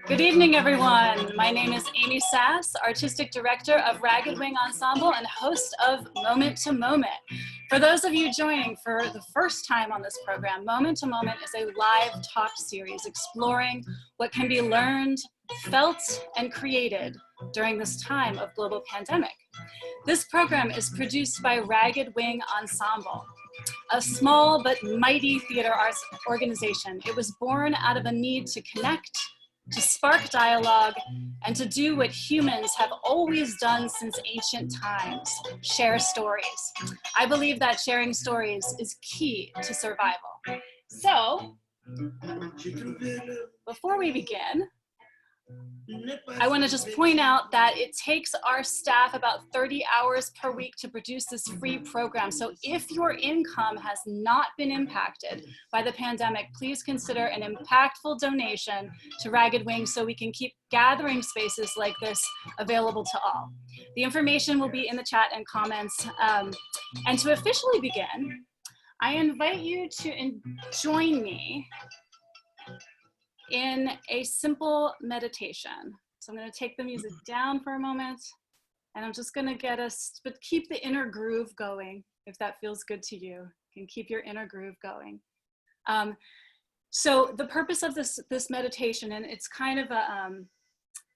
Good evening, everyone. My name is Amy Sass, Artistic Director of Ragged Wing Ensemble and host of Moment to Moment. For those of you joining for the first time on this program, Moment to Moment is a live talk series exploring what can be learned, felt, and created during this time of global pandemic. This program is produced by Ragged Wing Ensemble, a small but mighty theater arts organization. It was born out of a need to connect, to spark dialogue, and to do what humans have always done since ancient times, share stories. I believe that sharing stories is key to survival. So, before we begin, I want to just point out that it takes our staff about 30 hours per week to produce this free program. So if your income has not been impacted by the pandemic, please consider an impactful donation to Ragged Wing so we can keep gathering spaces like this available to all. The information will be in the chat and comments. And to officially begin, I invite you to join me in a simple meditation. So I'm going to take the music down for a moment, and I'm just going to get us, but keep the inner groove going if that feels good to you. You can keep your inner groove going. So the purpose of this meditation, and it's kind of a,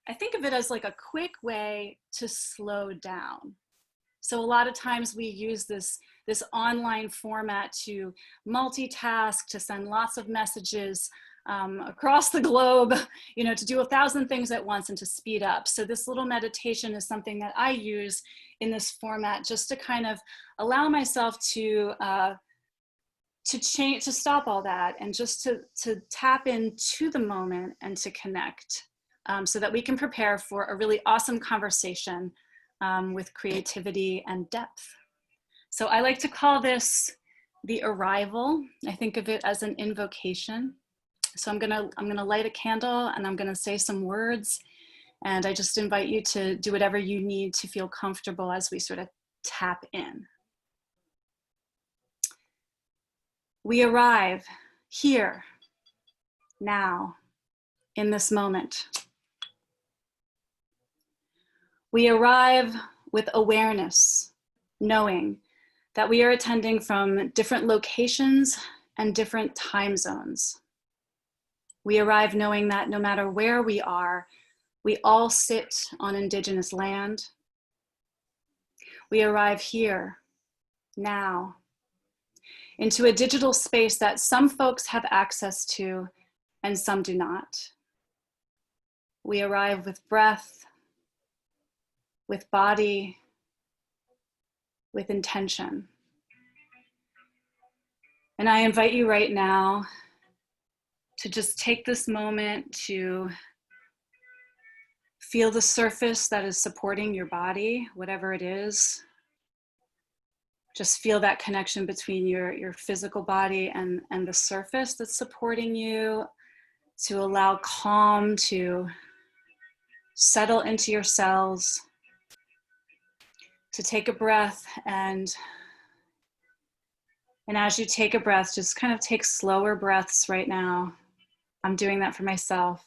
I think of it as like a quick way to slow down. So a lot of times we use this online format to multitask, to send lots of messages across the globe, you know, to do 1,000 things at once and to speed up. So this little meditation is something that I use in this format just to kind of allow myself to change, to stop all that, and just to tap into the moment and to connect, so that we can prepare for a really awesome conversation with creativity and depth. So I like to call this the arrival. I think of it as an invocation. So I'm gonna light a candle and I'm gonna say some words, and I just invite you to do whatever you need to feel comfortable as we sort of tap in. We arrive here, now, in this moment. We arrive with awareness, knowing that we are attending from different locations and different time zones. We arrive knowing that no matter where we are, we all sit on Indigenous land. We arrive here, now, into a digital space that some folks have access to and some do not. We arrive with breath, with body, with intention. And I invite you right now to just take this moment to feel the surface that is supporting your body, whatever it is. Just feel that connection between your physical body and the surface that's supporting you, to allow calm to settle into your cells, to take a breath, and as you take a breath, just kind of take slower breaths right now. I'm doing that for myself.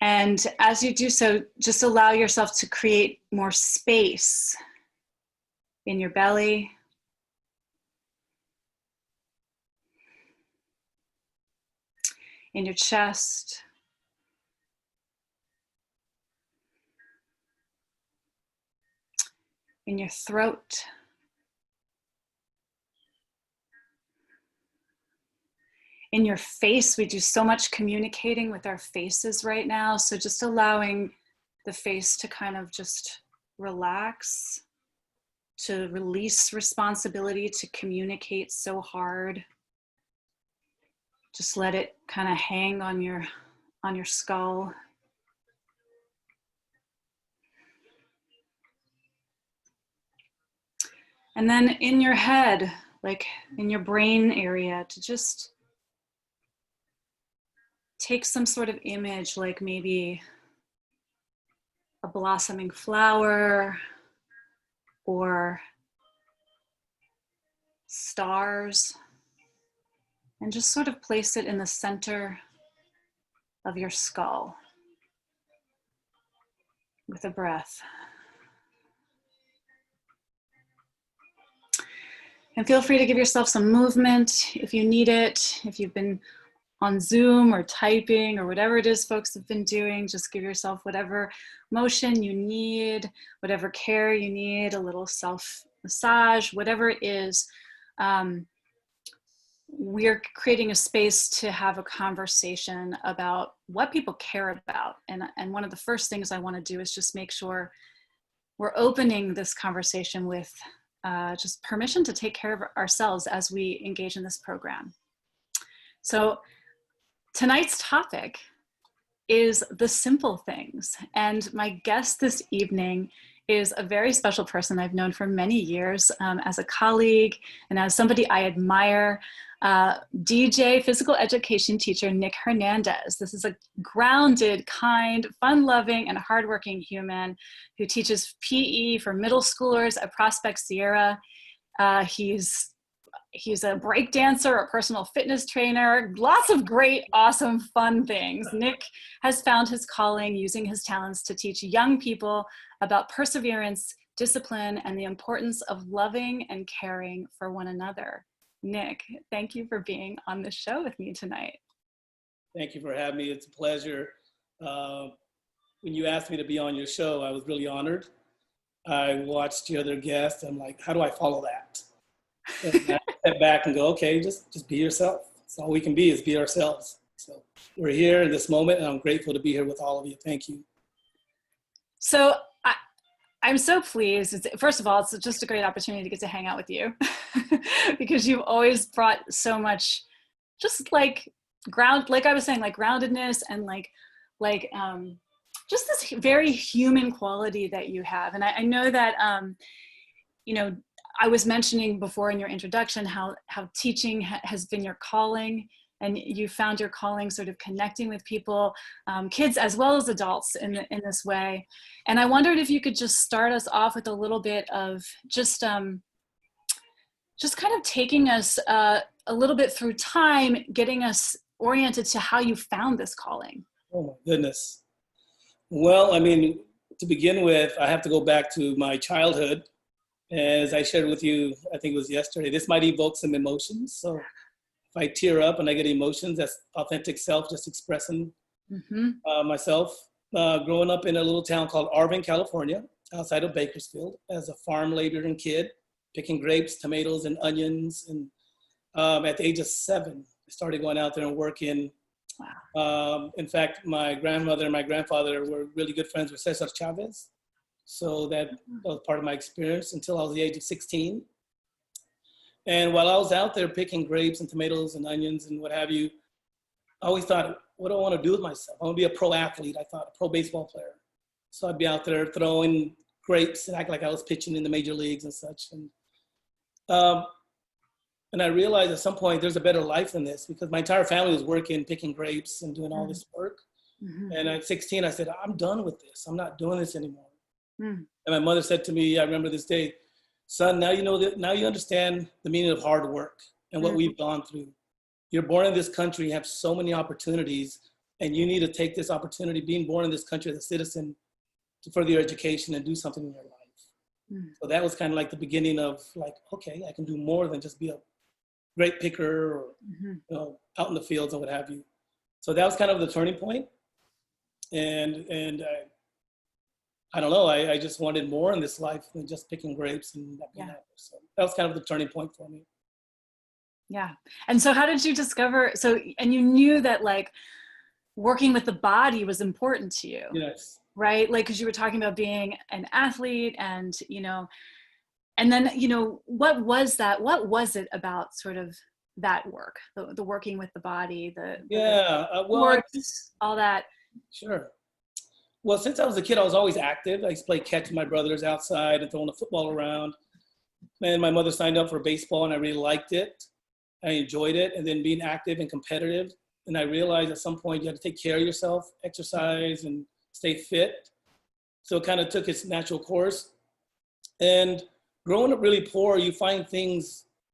And as you do so, just allow yourself to create more space in your belly, in your chest, in your throat, in your face. We do so much communicating with our faces right now. So just allowing the face to kind of just relax, to release responsibility to communicate so hard. Just let it kind of hang on your skull. And then in your head, like in your brain area, to just take some sort of image, like maybe a blossoming flower or stars, And just sort of place it in the center of your skull with a breath. And feel free to give yourself some movement if you need it. If you've been on Zoom or typing or whatever it is folks have been doing, just give yourself whatever motion you need, whatever care you need, a little self-massage, whatever it is. We're creating a space to have a conversation about what people care about. And one of the first things I want to do is just make sure we're opening this conversation with just permission to take care of ourselves as we engage in this program. So tonight's topic is the simple things. And my guest this evening is a very special person I've known for many years as a colleague and as somebody I admire. DJ, physical education teacher, Nick Hernandez. This is a grounded, kind, fun-loving, and hardworking human who teaches PE for middle schoolers at Prospect Sierra. He's a breakdancer, a personal fitness trainer, lots of great, awesome, fun things. Nick has found his calling using his talents to teach young people about perseverance, discipline, and the importance of loving and caring for one another. Nick, thank you for being on the show with me tonight. Thank you for having me. It's a pleasure. When you asked me to be on your show, I was really honored. I watched the other guests. I'm like, how do I follow that? And I step back and go, okay, just be yourself. That's all we can be, is be ourselves. So we're here in this moment, and I'm grateful to be here with all of you. Thank you. So I'm so pleased. First of all, it's just a great opportunity to get to hang out with you because you've always brought so much, just like I was saying, like groundedness and like just this very human quality that you have. And I know that, I was mentioning before in your introduction how teaching has been your calling, and you found your calling sort of connecting with people, kids as well as adults in this way. And I wondered if you could just start us off with a little bit of just kind of taking us a little bit through time, getting us oriented to how you found this calling. Oh my goodness. Well, I mean, to begin with, I have to go back to my childhood. As I shared with you, I think it was yesterday, this might evoke some emotions. So if I tear up and I get emotions, that's authentic self, just expressing myself. Growing up in a little town called Arvin, California, outside of Bakersfield, as a farm laboring kid, picking grapes, tomatoes, and onions. And at the age of 7, I started going out there and working. Wow. In fact, my grandmother and my grandfather were really good friends with Cesar Chavez. So that was part of my experience until I was the age of 16. And while I was out there picking grapes and tomatoes and onions and what have you, I always thought, what do I want to do with myself? I want to be a pro athlete, I thought, a pro baseball player. So I'd be out there throwing grapes and act like I was pitching in the major leagues and such. And I realized at some point there's a better life than this, because my entire family was working, picking grapes and doing all this work. Mm-hmm. And at 16, I said, I'm done with this. I'm not doing this anymore. And my mother said to me, I remember this day, son, now you understand the meaning of hard work and what we've gone through. You're born in this country, you have so many opportunities, and you need to take this opportunity, being born in this country as a citizen, to further your education and do something in your life. So that was kind of like the beginning of like, okay, I can do more than just be a grape picker or out in the fields and what have you. So that was kind of the turning point. And I don't know, I just wanted more in this life than just picking grapes and that being so that was kind of the turning point for me. Yeah. And so how did you discover, and you knew that like working with the body was important to you. Yes. Right? Like, cause you were talking about being an athlete and, and then, what was it about sort of that work, the working with the body, sports, all that? Sure. Well, since I was a kid, I was always active. I used to play catch with my brothers outside and throwing the football around. And my mother signed up for baseball, and I really liked it. I enjoyed it. And then being active and competitive. And I realized at some point you have to take care of yourself, exercise, and stay fit. So it kind of took its natural course. And growing up really poor, you find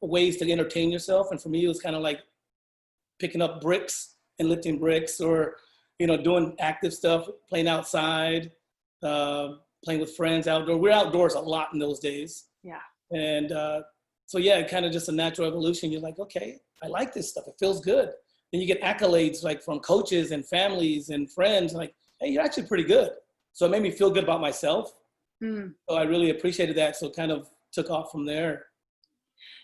ways to entertain yourself. And for me, it was kind of like picking up bricks and lifting bricks, or, you know, doing active stuff, playing outside, playing with friends outdoors. We're outdoors a lot in those days. Yeah. And so, yeah, kind of just a natural evolution. You're like, okay, I like this stuff. It feels good. Then you get accolades like from coaches and families and friends, like, hey, you're actually pretty good. So it made me feel good about myself. So I really appreciated that. So kind of took off from there.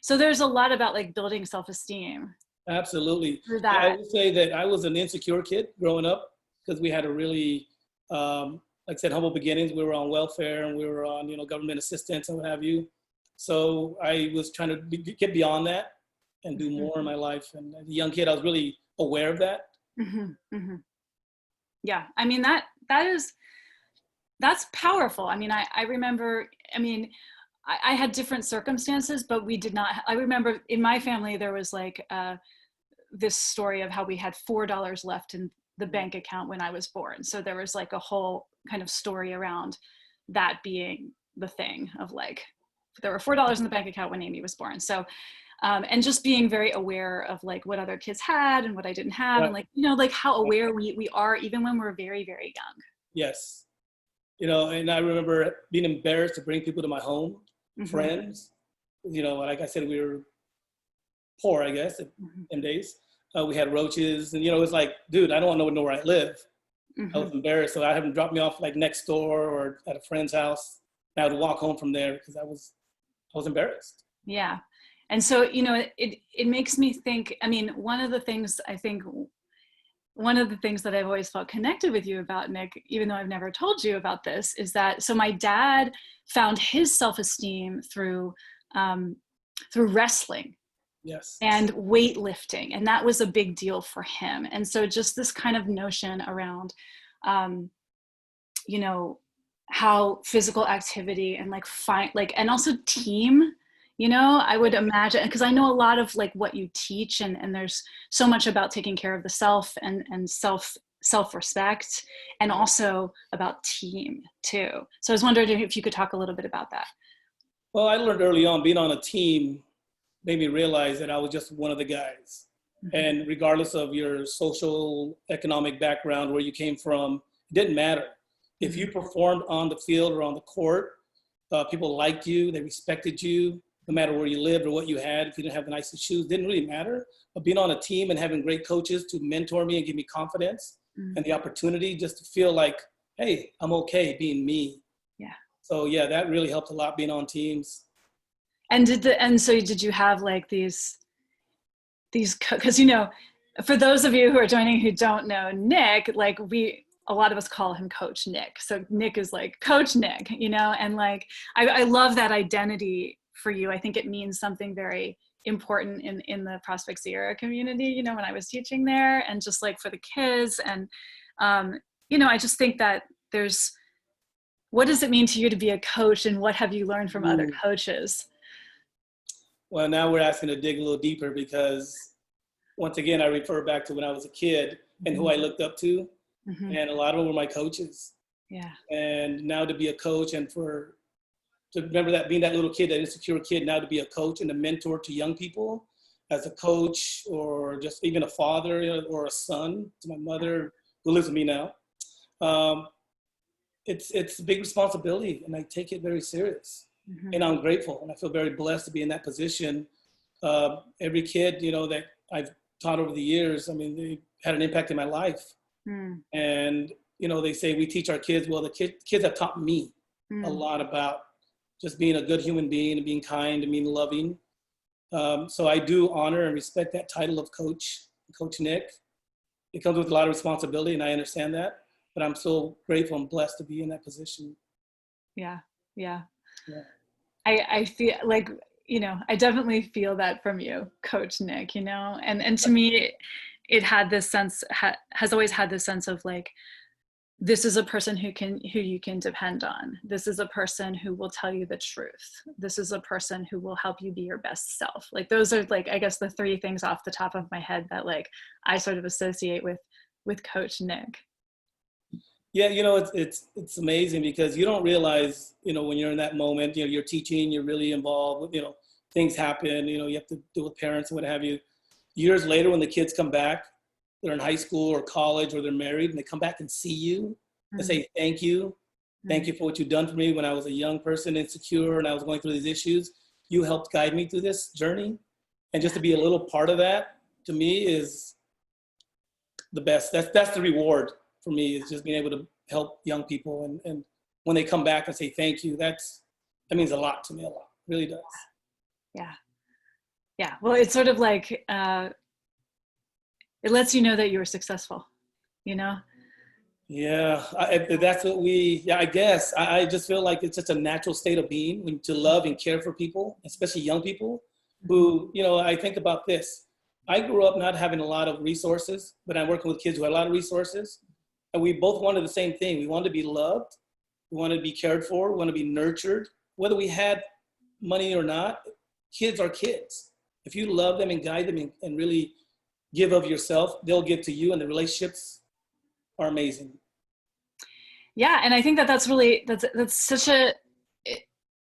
So there's a lot about like building self-esteem. Absolutely. Through that. I would say that I was an insecure kid growing up because we had a really, like I said, humble beginnings. We were on welfare and we were on, you know, government assistance and what have you. So I was trying to get beyond that and do more in my life. And as a young kid, I was really aware of that. Yeah, I mean, that's powerful. I mean, I remember, I mean, I had different circumstances, but we did not, I remember in my family, there was like this story of how we had $4 left in the bank account when I was born. So there was like a whole kind of story around that being the thing of like, there were $4 in the bank account when Amy was born. So, and just being very aware of like what other kids had and what I didn't have. Right. And like, you know, like how aware we are even when we're very, very young. Yes. You know, and I remember being embarrassed to bring people to my home, friends. You know, like I said, we were poor, I guess, in them days. We had roaches and, you know, it was like, dude, I don't want to know where I live. I was embarrassed. So I had them drop me off like next door or at a friend's house. And I would walk home from there because I was embarrassed. Yeah. And so, you know, it makes me think, I mean, one of the things that I've always felt connected with you about, Nick, even though I've never told you about this, is that, so my dad found his self-esteem through wrestling. Yes. And weightlifting. And that was a big deal for him. And so just this kind of notion around, you know, how physical activity and like, and also team, you know, I would imagine, because I know a lot of like what you teach and there's so much about taking care of the self and self-respect, and also about team too. So I was wondering if you could talk a little bit about that. Well, I learned early on being on a team made me realize that I was just one of the guys. And regardless of your social, economic background, where you came from, it didn't matter. If you performed on the field or on the court, people liked you, they respected you, no matter where you lived or what you had. If you didn't have the nicest shoes, didn't really matter. But being on a team and having great coaches to mentor me and give me confidence and the opportunity just to feel like, hey, I'm okay being me. Yeah. So yeah, that really helped a lot being on teams. And so did you have like these, because, you know, for those of you who are joining who don't know Nick, like a lot of us call him Coach Nick. So Nick is like Coach Nick, you know, and like, I love that identity for you. I think it means something very important in the Prospect Sierra community, you know, when I was teaching there, and just like for the kids. And, you know, I just think that what does it mean to you to be a coach, and what have you learned from other coaches? Well, now we're asking to dig a little deeper, because once again, I refer back to when I was a kid and who I looked up to. And a lot of them were my coaches. Yeah. And now to be a coach and to remember that being that little kid, that insecure kid, now to be a coach and a mentor to young people as a coach, or just even a father or a son to my mother who lives with me now. It's a big responsibility, and I take it very serious. And I'm grateful, and I feel very blessed to be in that position. Every kid, you know, that I've taught over the years, I mean, they had an impact in my life. And, you know, they say we teach our kids. Well, the kids have taught me a lot about just being a good human being and being kind and being loving. So I do honor and respect that title of Coach Nick. It comes with a lot of responsibility, and I understand that, but I'm so grateful and blessed to be in that position. Yeah. I feel like, you know, I definitely feel that from you, Coach Nick, you know, and to me, it had this sense, has always had this sense of like, this is a person who you can depend on. This is a person who will tell you the truth. This is a person who will help you be your best self. Like, those are like, I guess, the three things off the top of my head that like I sort of associate with Coach Nick. Yeah, you know, it's amazing, because you don't realize, you know, when you're in that moment, you know, you're teaching, you're really involved with, you know, things happen, you know, you have to deal with parents and what have you. years later when the kids come back, they're in high school or college or they're married, and they come back and see you and say, thank you. Thank you for what you've done for me when I was a young person, insecure, and I was going through these issues. You helped guide me through this journey. And just to be a little part of that, to me, is the best. That's the reward for me, is just being able to help young people. And when they come back and say thank you, that means a lot to me, a lot. It really does. Yeah. Yeah. Well, it's sort of like, it lets you know that you were successful, you know? Yeah, that's what I guess. I just feel like it's just a natural state of being, to love and care for people, especially young people who, I think about this. I grew up not having a lot of resources, but I'm working with kids who had a lot of resources. And we both wanted the same thing. We wanted to be loved. We wanted to be cared for. We wanted to be nurtured. Whether we had money or not, kids are kids. If you love them and guide them and really give of yourself, they'll give to you, and the relationships are amazing. Yeah, and I think that's really that's such a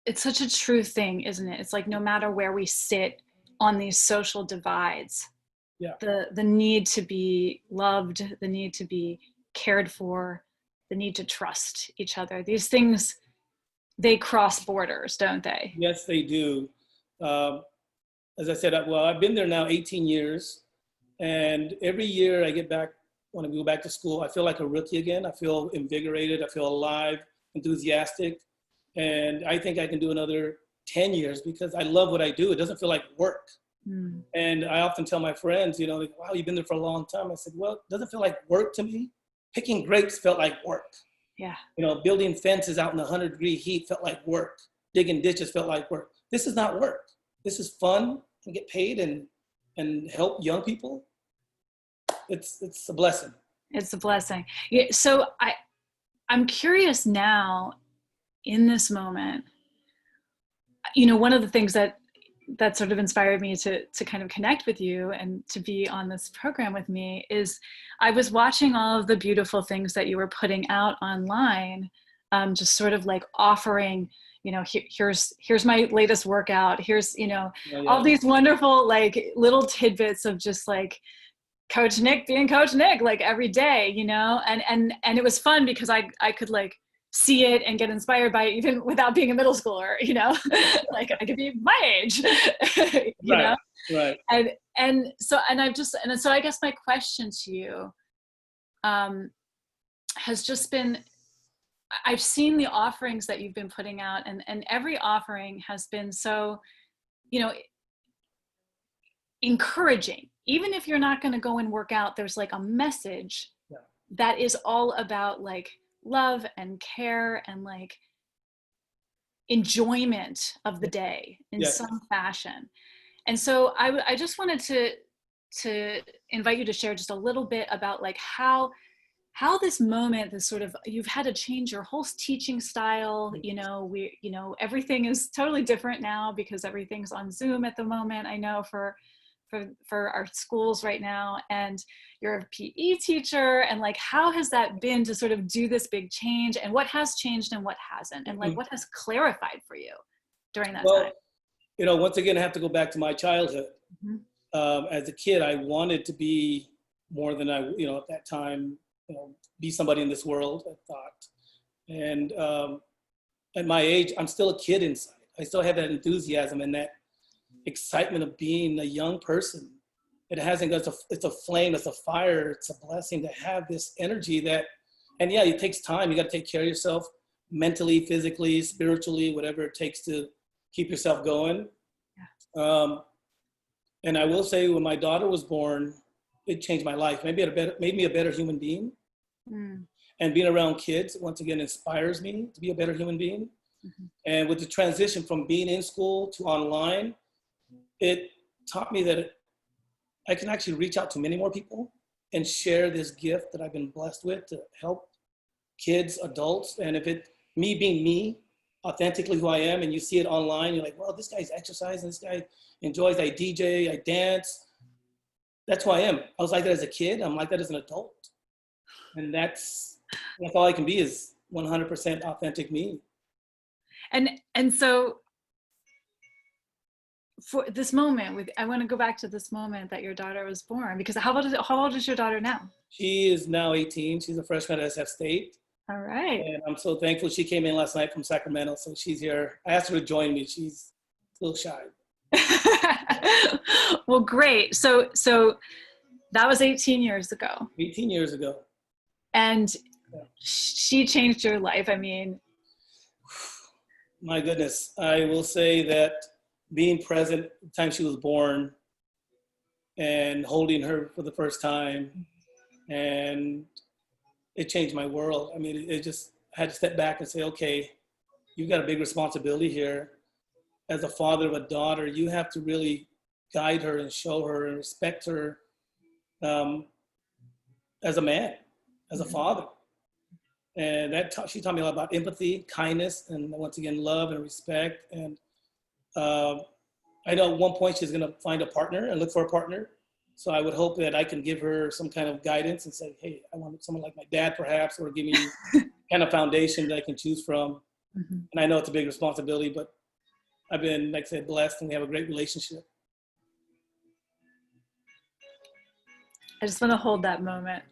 it's such a true thing, isn't it? It's like no matter where we sit on these social divides, the need to be loved, the need to be cared for, the need to trust each other. These things, they cross borders, don't they? Yes, they do. As I said, I've been there now 18 years, and every year I get back. When I go back to school, I feel like a rookie again. I feel invigorated. I feel alive, enthusiastic. And I think I can do another 10 years because I love what I do. It doesn't feel like work. And I often tell my friends, like, wow, you've been there for a long time. I said, well, it doesn't feel like work to me. Picking grapes felt like work. Yeah. Building fences out in the 100-degree heat felt like work. Digging ditches felt like work. This is not work. This is fun and get paid and help young people. It's a blessing. It's a blessing. Yeah, so I'm curious now, in this moment, one of the things that sort of inspired me to kind of connect with you and to be on this program with me is I was watching all of the beautiful things that you were putting out online, just sort of like offering, here's my latest workout. Here's, all these wonderful, like little tidbits of just like, Coach Nick being Coach Nick, like every day, and it was fun because I could like see it and get inspired by it even without being a middle schooler, like I could be my age, you know? Right. So I guess my question to you has just been, I've seen the offerings that you've been putting out, and every offering has been so, encouraging. Even if you're not going to go and work out, there's like a message that is all about like love and care and like enjoyment of the day in some fashion. And so I just wanted to invite you to share just a little bit about like how this moment, this sort of, you've had to change your whole teaching style. Everything is totally different now because everything's on Zoom at the moment. I know for our schools right now, and you're a PE teacher, and like, how has that been to sort of do this big change, and what has changed and what hasn't, and like what has clarified for you during that time? Once again, I have to go back to my childhood. As a kid, I wanted to be more than I, at that time, be somebody in this world, I thought. And at my age, I'm still a kid inside. I still have that enthusiasm and that excitement of being a young person. It's a flame, it's a fire, it's a blessing to have this energy it takes time. You got to take care of yourself mentally, physically, spiritually, whatever it takes to keep yourself going. And I will say, when my daughter was born, it changed my life. Made me a better human being. And being around kids, once again, inspires me to be a better human being. And with the transition from being in school to online, it taught me that I can actually reach out to many more people and share this gift that I've been blessed with to help kids, adults. And me being me, authentically who I am, and you see it online, you're like, well, this guy's exercising, this guy enjoys, I DJ, I dance. That's who I am. I was like that as a kid. I'm like that as an adult. And that's all I can be, is 100% authentic me. And so for this moment, I want to go back to this moment that your daughter was born, because how old is your daughter now? She is now 18. She's a freshman at SF State. All right. And I'm so thankful she came in last night from Sacramento. So she's here. I asked her to join me. She's a little shy. Well, great. So that was 18 years ago. 18 years ago. And yeah. She changed your life. I mean, my goodness. I will say that being present the time she was born and holding her for the first time, and it changed my world. I mean, it just, I had to step back and say, okay, you've got a big responsibility here. As a father of a daughter, you have to really guide her and show her and respect her as a man, as a father. And she taught me a lot about empathy, kindness, and once again, love and respect. And I know at one point she's gonna find a partner and look for a partner. So I would hope that I can give her some kind of guidance and say, hey, I want someone like my dad perhaps, or give me kind of foundation that I can choose from. Mm-hmm. And I know it's a big responsibility, but I've been, like I said, blessed, and we have a great relationship. I just want to hold that moment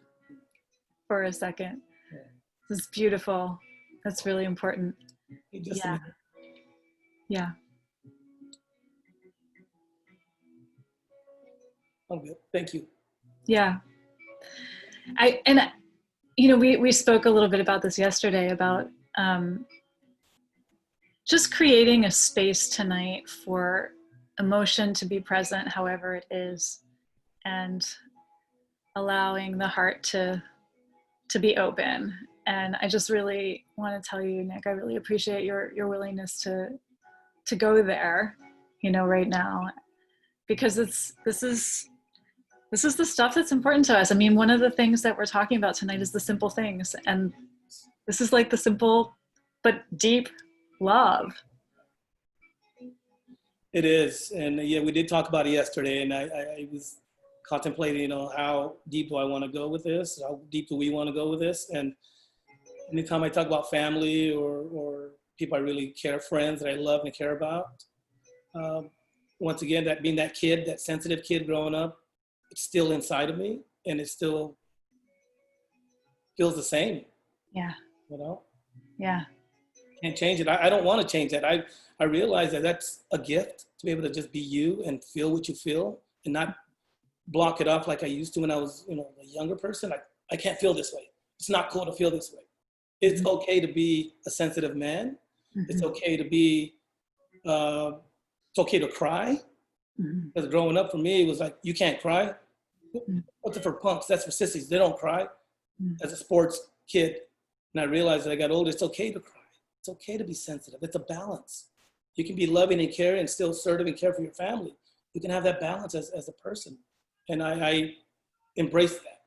for a second. Yeah. This is beautiful. That's really important. Yeah. Yeah. Oh, good. Thank you. Yeah. We spoke a little bit about this yesterday, about just creating a space tonight for emotion to be present, however it is, and allowing the heart to be open. And I just really want to tell you, Nick, I really appreciate your willingness to go there, right now, because this is the stuff that's important to us. I mean, one of the things that we're talking about tonight is the simple things, and this is like the simple but deep love. It is. And yeah, we did talk about it yesterday, and I was contemplating, how deep do I want to go with this? How deep do we want to go with this? And anytime I talk about family or people I really care, friends that I love and care about, once again, that being that kid, that sensitive kid growing up, it's still inside of me, and it still feels the same. Yeah. Yeah. Can't change it. I don't want to change that. I realize that that's a gift, to be able to just be you and feel what you feel and not block it off like I used to when I was, a younger person. I can't feel this way. It's not cool to feel this way. It's mm-hmm. okay to be a sensitive man. Mm-hmm. It's okay to be, it's okay to cry. Mm-hmm. Because growing up for me, it was like, you can't cry. Mm-hmm. What's it for punks? That's for sissies. They don't cry. Mm-hmm. As a sports kid. And I realized that I got older, it's okay to cry. It's okay to be sensitive. It's a balance. You can be loving and caring and still assertive and care for your family. You can have that balance as a person. And I embrace that.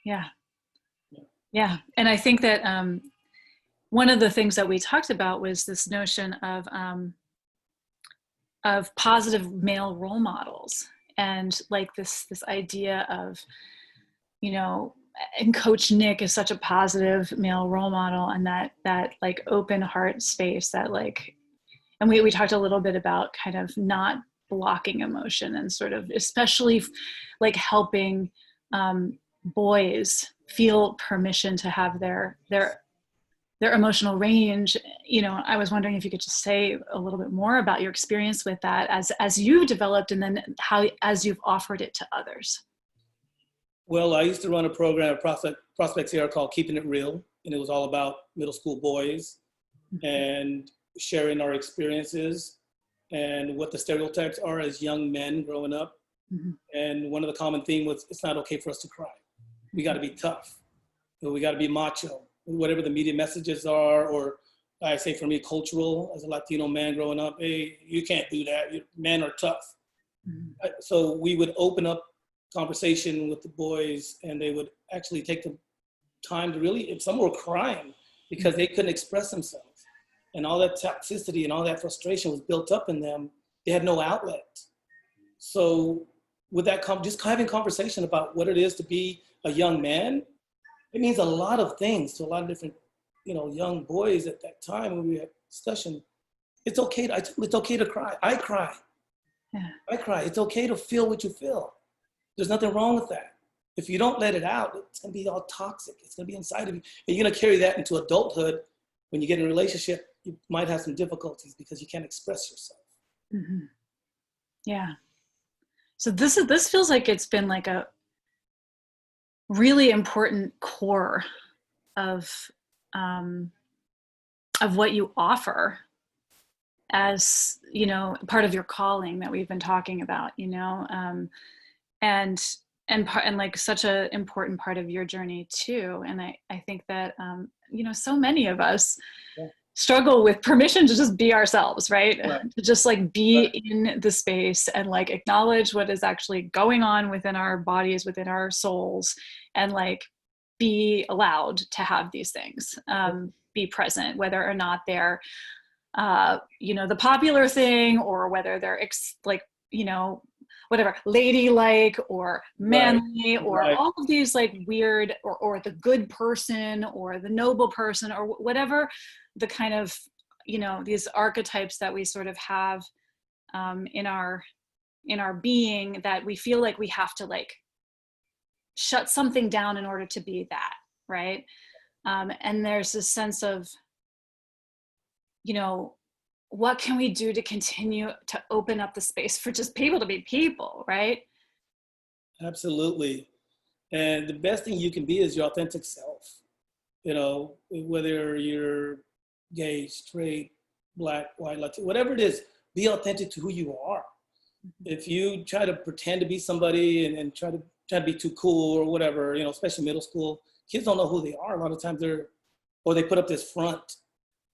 Yeah. Yeah. And I think that one of the things that we talked about was this notion of positive male role models, and like this idea of, and Coach Nick is such a positive male role model, and that like open heart space that like, and we talked a little bit about kind of not blocking emotion, and sort of especially like helping boys feel permission to have their emotional range. I was wondering if you could just say a little bit more about your experience with that as you've developed, and then how as you've offered it to others. Well, I used to run a program at Prospects here called Keeping It Real, and it was all about middle school boys mm-hmm. and sharing our experiences and what the stereotypes are as young men growing up. Mm-hmm. And one of the common themes was, it's not okay for us to cry. We got to be tough. We got to be macho. Whatever the media messages are, or I say for me, cultural, as a Latino man growing up, hey, you can't do that. Men are tough. Mm-hmm. So we would open up conversation with the boys, and they would actually take the time to really, if some were crying because they couldn't express themselves, and all that toxicity and all that frustration was built up in them, they had no outlet. So with that, just having conversation about what it is to be a young man, it means a lot of things to a lot of different, young boys at that time when we had discussion. It's okay to cry. I cry. Yeah. I cry. It's okay to feel what you feel. There's nothing wrong with that. If you don't let it out, it's going to be all toxic. It's going to be inside of you. And you're going to carry that into adulthood. When you get in a relationship, you might have some difficulties because you can't express yourself. Mm-hmm. Yeah. So this feels like it's been like a really important core of what you offer as, you know, part of your calling that we've been talking about, you know, and like such an important part of your journey too. And I think that, you know, so many of us struggle with permission to just be ourselves, right? To just like be in the space and like acknowledge what is actually going on within our bodies, within our souls, and like be allowed to have these things, be present, whether or not they're, you know, the popular thing, or whether they're like, you know, whatever, ladylike or manly, or all of these like weird, or the good person or the noble person, or whatever the kind of, you know, these archetypes that we sort of have in our being, that we feel like we have to like shut something down in order to be that, right? And there's this sense of, you know, what can we do to continue to open up the space for just people to be people, right? Absolutely. And the best thing you can be is your authentic self. You know, whether you're gay, straight, black, white, Latino, whatever it is, be authentic to who you are. If you try to pretend to be somebody and try to be too cool or whatever, you know, especially middle school, kids don't know who they are. A lot of times they put up this front.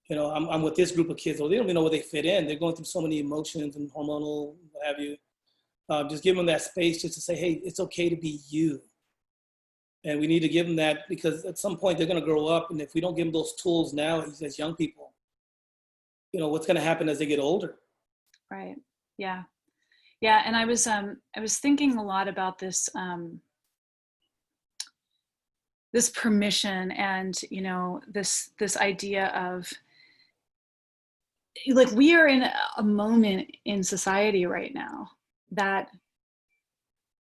You know, I'm with this group of kids, or they don't even know where they fit in. They're going through so many emotions and hormonal, what have you. Just give them that space just to say, hey, it's okay to be you. And we need to give them that, because at some point they're going to grow up. And if we don't give them those tools now as young people, you know, what's going to happen as they get older? Right. Yeah. Yeah. And I was thinking a lot about this, this permission, and, you know, this idea of, like, we are in a moment in society right now that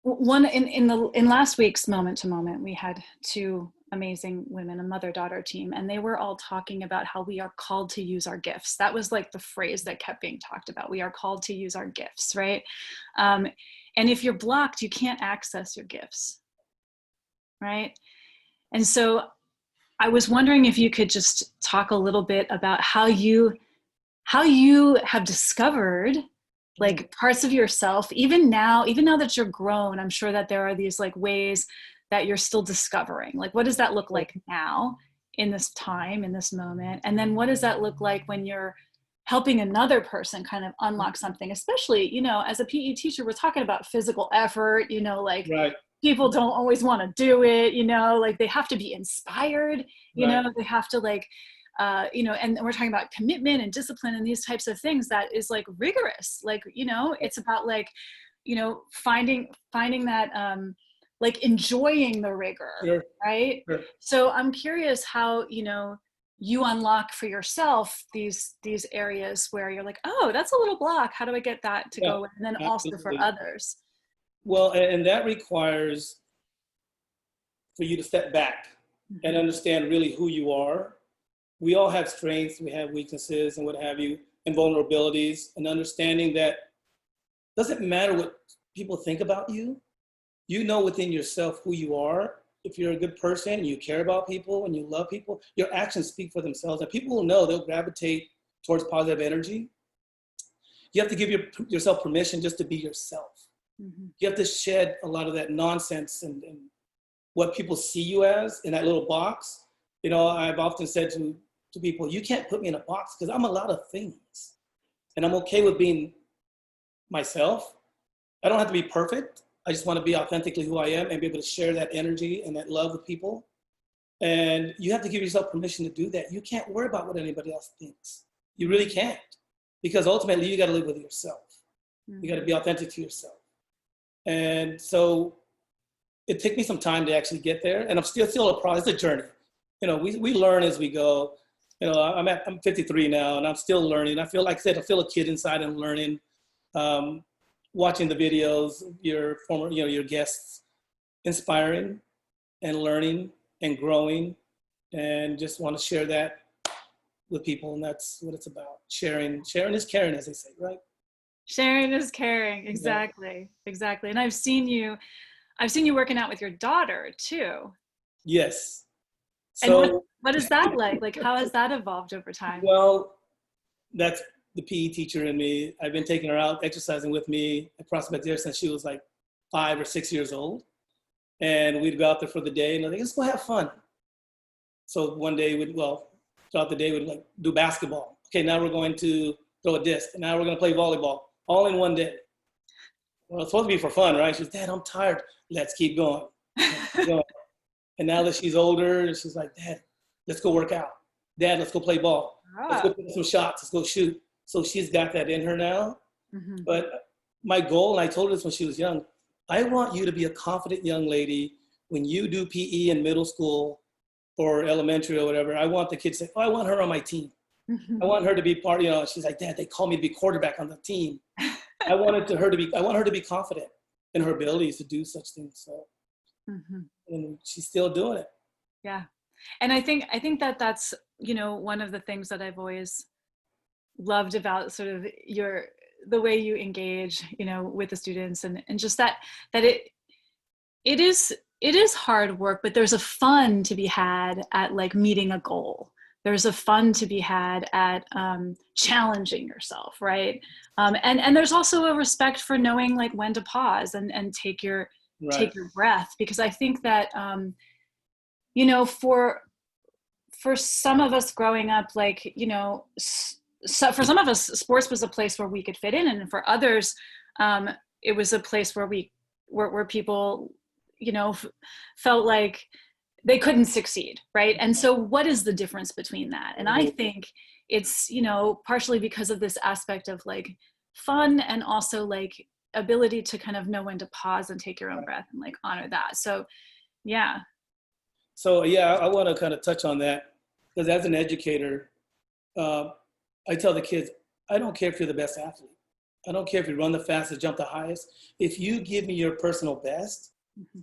in last week's Moment to Moment, we had two amazing women, a mother-daughter team, and they were all talking about how we are called to use our gifts. That was like the phrase that kept being talked about. We are called to use our gifts, right? And if you're blocked, you can't access your gifts, right? And so I was wondering if you could just talk a little bit about how you have discovered like parts of yourself, even now that you're grown. I'm sure that there are these like ways that you're still discovering. Like, what does that look like now in this time, in this moment? And then what does that look like when you're helping another person kind of unlock something? Especially, you know, as a PE teacher, we're talking about physical effort, you know, like people don't always want to do it, you know, like they have to be inspired, you know, they have to like, you know, and we're talking about commitment and discipline and these types of things that is like rigorous. Like, you know, it's about like, you know, finding that, like enjoying the rigor, right? So I'm curious how, you know, you unlock for yourself these areas where you're like, oh, that's a little block. How do I get that to go? And then also for others. Well, and that requires for you to step back and understand really who you are. We all have strengths, we have weaknesses and what have you, and vulnerabilities, and understanding that doesn't matter what people think about you. You know within yourself who you are. If you're a good person and you care about people and you love people, your actions speak for themselves, and people will know. They'll gravitate towards positive energy. You have to give yourself permission just to be yourself. You have to shed a lot of that nonsense and what people see you as in that little box. You know, I've often said to people, you can't put me in a box, because I'm a lot of things. And I'm okay with being myself. I don't have to be perfect. I just want to be authentically who I am and be able to share that energy and that love with people. And you have to give yourself permission to do that. You can't worry about what anybody else thinks. You really can't. Because ultimately, you got to live with yourself. You got to be authentic to yourself. And so it took me some time to actually get there. And I'm still a process, it's a journey. You know, we learn as we go. You know, I'm 53 now, and I'm still learning. I feel like I said, I feel a kid inside and learning. watching the videos, your former, your guests, inspiring and learning and growing, and just want to share that with people. And that's what it's about. Sharing is caring, as they say, right? Sharing is caring. Exactly. Yeah. Exactly. And I've seen you working out with your daughter too. Yes. So and what is that like? Like, how has that evolved over time? Well, that's the PE teacher in me. I've been taking her out, exercising with me at Prospect there since she was like 5 or 6 years old. And we'd go out there for the day and like, let's go have fun. So one day throughout the day we'd like do basketball. Okay, now we're going to throw a disc. And now we're going to play volleyball, all in one day. Well, it's supposed to be for fun, right? She says, Dad, I'm tired. Let's keep going. And now that she's older, she's like, Dad, let's go work out. Dad, let's go play ball. Let's go put some shots. Let's go shoot. So she's got that in her now. Mm-hmm. But my goal, and I told her this when she was young, I want you to be a confident young lady when you do PE in middle school or elementary or whatever. I want the kids to say, oh, I want her on my team. Mm-hmm. I want her to be part, she's like, Dad, they call me to be quarterback on the team. I want her to be confident in her abilities to do such things. So, mm-hmm. And she's still doing it. Yeah. And I think that's, one of the things that I've always loved about sort of the way you engage, with the students and just that it is hard work, but there's a fun to be had at like meeting a goal. There's a fun to be had at challenging yourself, right? And there's also a respect for knowing like when to pause and take your breath, because I think that for some of us growing up, like so for some of us, sports was a place where we could fit in, and for others, it was a place where where people felt like they couldn't succeed, right? And so what is the difference between that? And I think it's, partially because of this aspect of like fun and also like ability to kind of know when to pause and take your own breath and like honor that. So, yeah. So, yeah, I want to kind of touch on that because as an educator, I tell the kids, I don't care if you're the best athlete. I don't care if you run the fastest, jump the highest. If you give me your personal best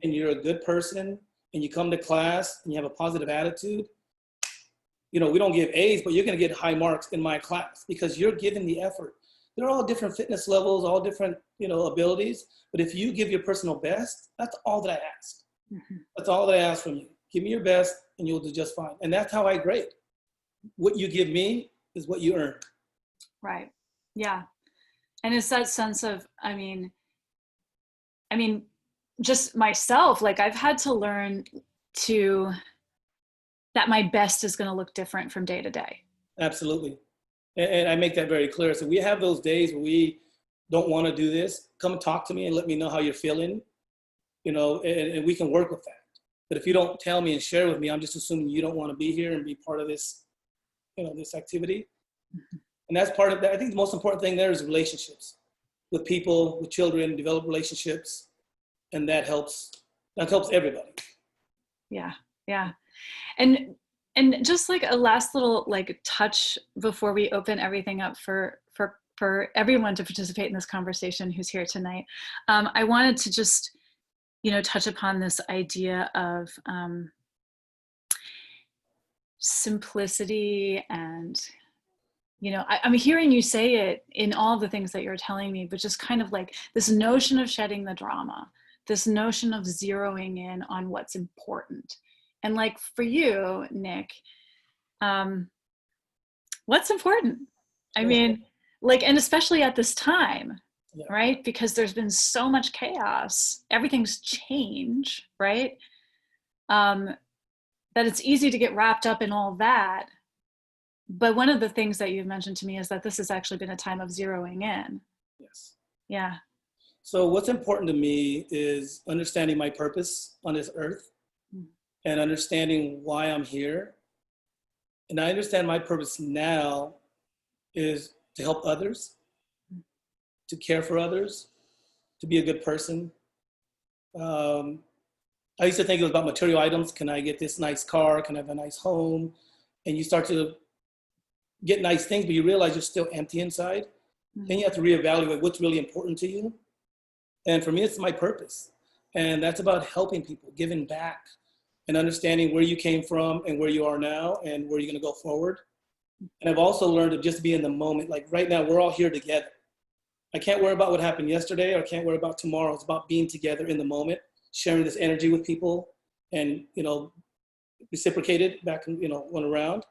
and you're a good person, and you come to class and you have a positive attitude, we don't give A's, but you're going to get high marks in my class because you're giving the effort. They're all different fitness levels, all different, abilities. But if you give your personal best, that's all that I ask. Mm-hmm. That's all that I ask from you. Give me your best and you'll do just fine. And that's how I grade. What you give me is what you earn. Right. Yeah. And it's that sense of, I mean, just myself, like I've had to learn that my best is going to look different from day to day. Absolutely. And I make that very clear. So we have those days where we don't want to do this. Come and talk to me and let me know how you're feeling, and we can work with that. But if you don't tell me and share with me, I'm just assuming you don't want to be here and be part of this, this activity. Mm-hmm. And that's part of that. I think the most important thing there is relationships with people, with children, develop relationships. And that helps everybody. Yeah. Yeah. And just like a last little like touch before we open everything up for everyone to participate in this conversation who's here tonight. I wanted to just, touch upon this idea of simplicity and, I'm hearing you say it in all the things that you're telling me, but just kind of like this notion of shedding the drama, this notion of zeroing in on what's important. And like for you, Nick, what's important? I mean, like, and especially at this time, right? Because there's been so much chaos, everything's changed, right? That it's easy to get wrapped up in all that. But one of the things that you've mentioned to me is that this has actually been a time of zeroing in. Yes. Yeah. So what's important to me is understanding my purpose on this earth and understanding why I'm here. And I understand my purpose now is to help others, to care for others, to be a good person. I used to think it was about material items. Can I get this nice car? Can I have a nice home? And you start to get nice things, but you realize you're still empty inside. Then you have to reevaluate what's really important to you. And for me, it's my purpose. And that's about helping people, giving back, and understanding where you came from and where you are now and where you're going to go forward. And I've also learned to just be in the moment. Like right now, we're all here together. I can't worry about what happened yesterday, or I can't worry about tomorrow. It's about being together in the moment, sharing this energy with people, and, you know, reciprocated back, you know, one around.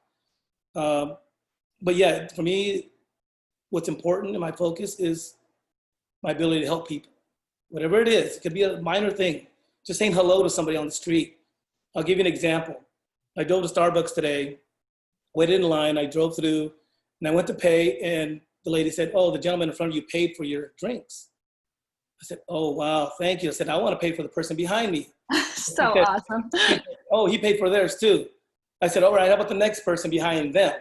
But yeah, for me, what's important in my focus is my ability to help people. Whatever it is, it could be a minor thing. Just saying hello to somebody on the street. I'll give you an example. I drove to Starbucks today, waited in line, I drove through, and I went to pay, and the lady said, "Oh, the gentleman in front of you paid for your drinks." I said, "Oh, wow, thank you." I said, "I want to pay for the person behind me." So awesome. "Oh, he paid for theirs too." I said, "All right, how about the next person behind them?"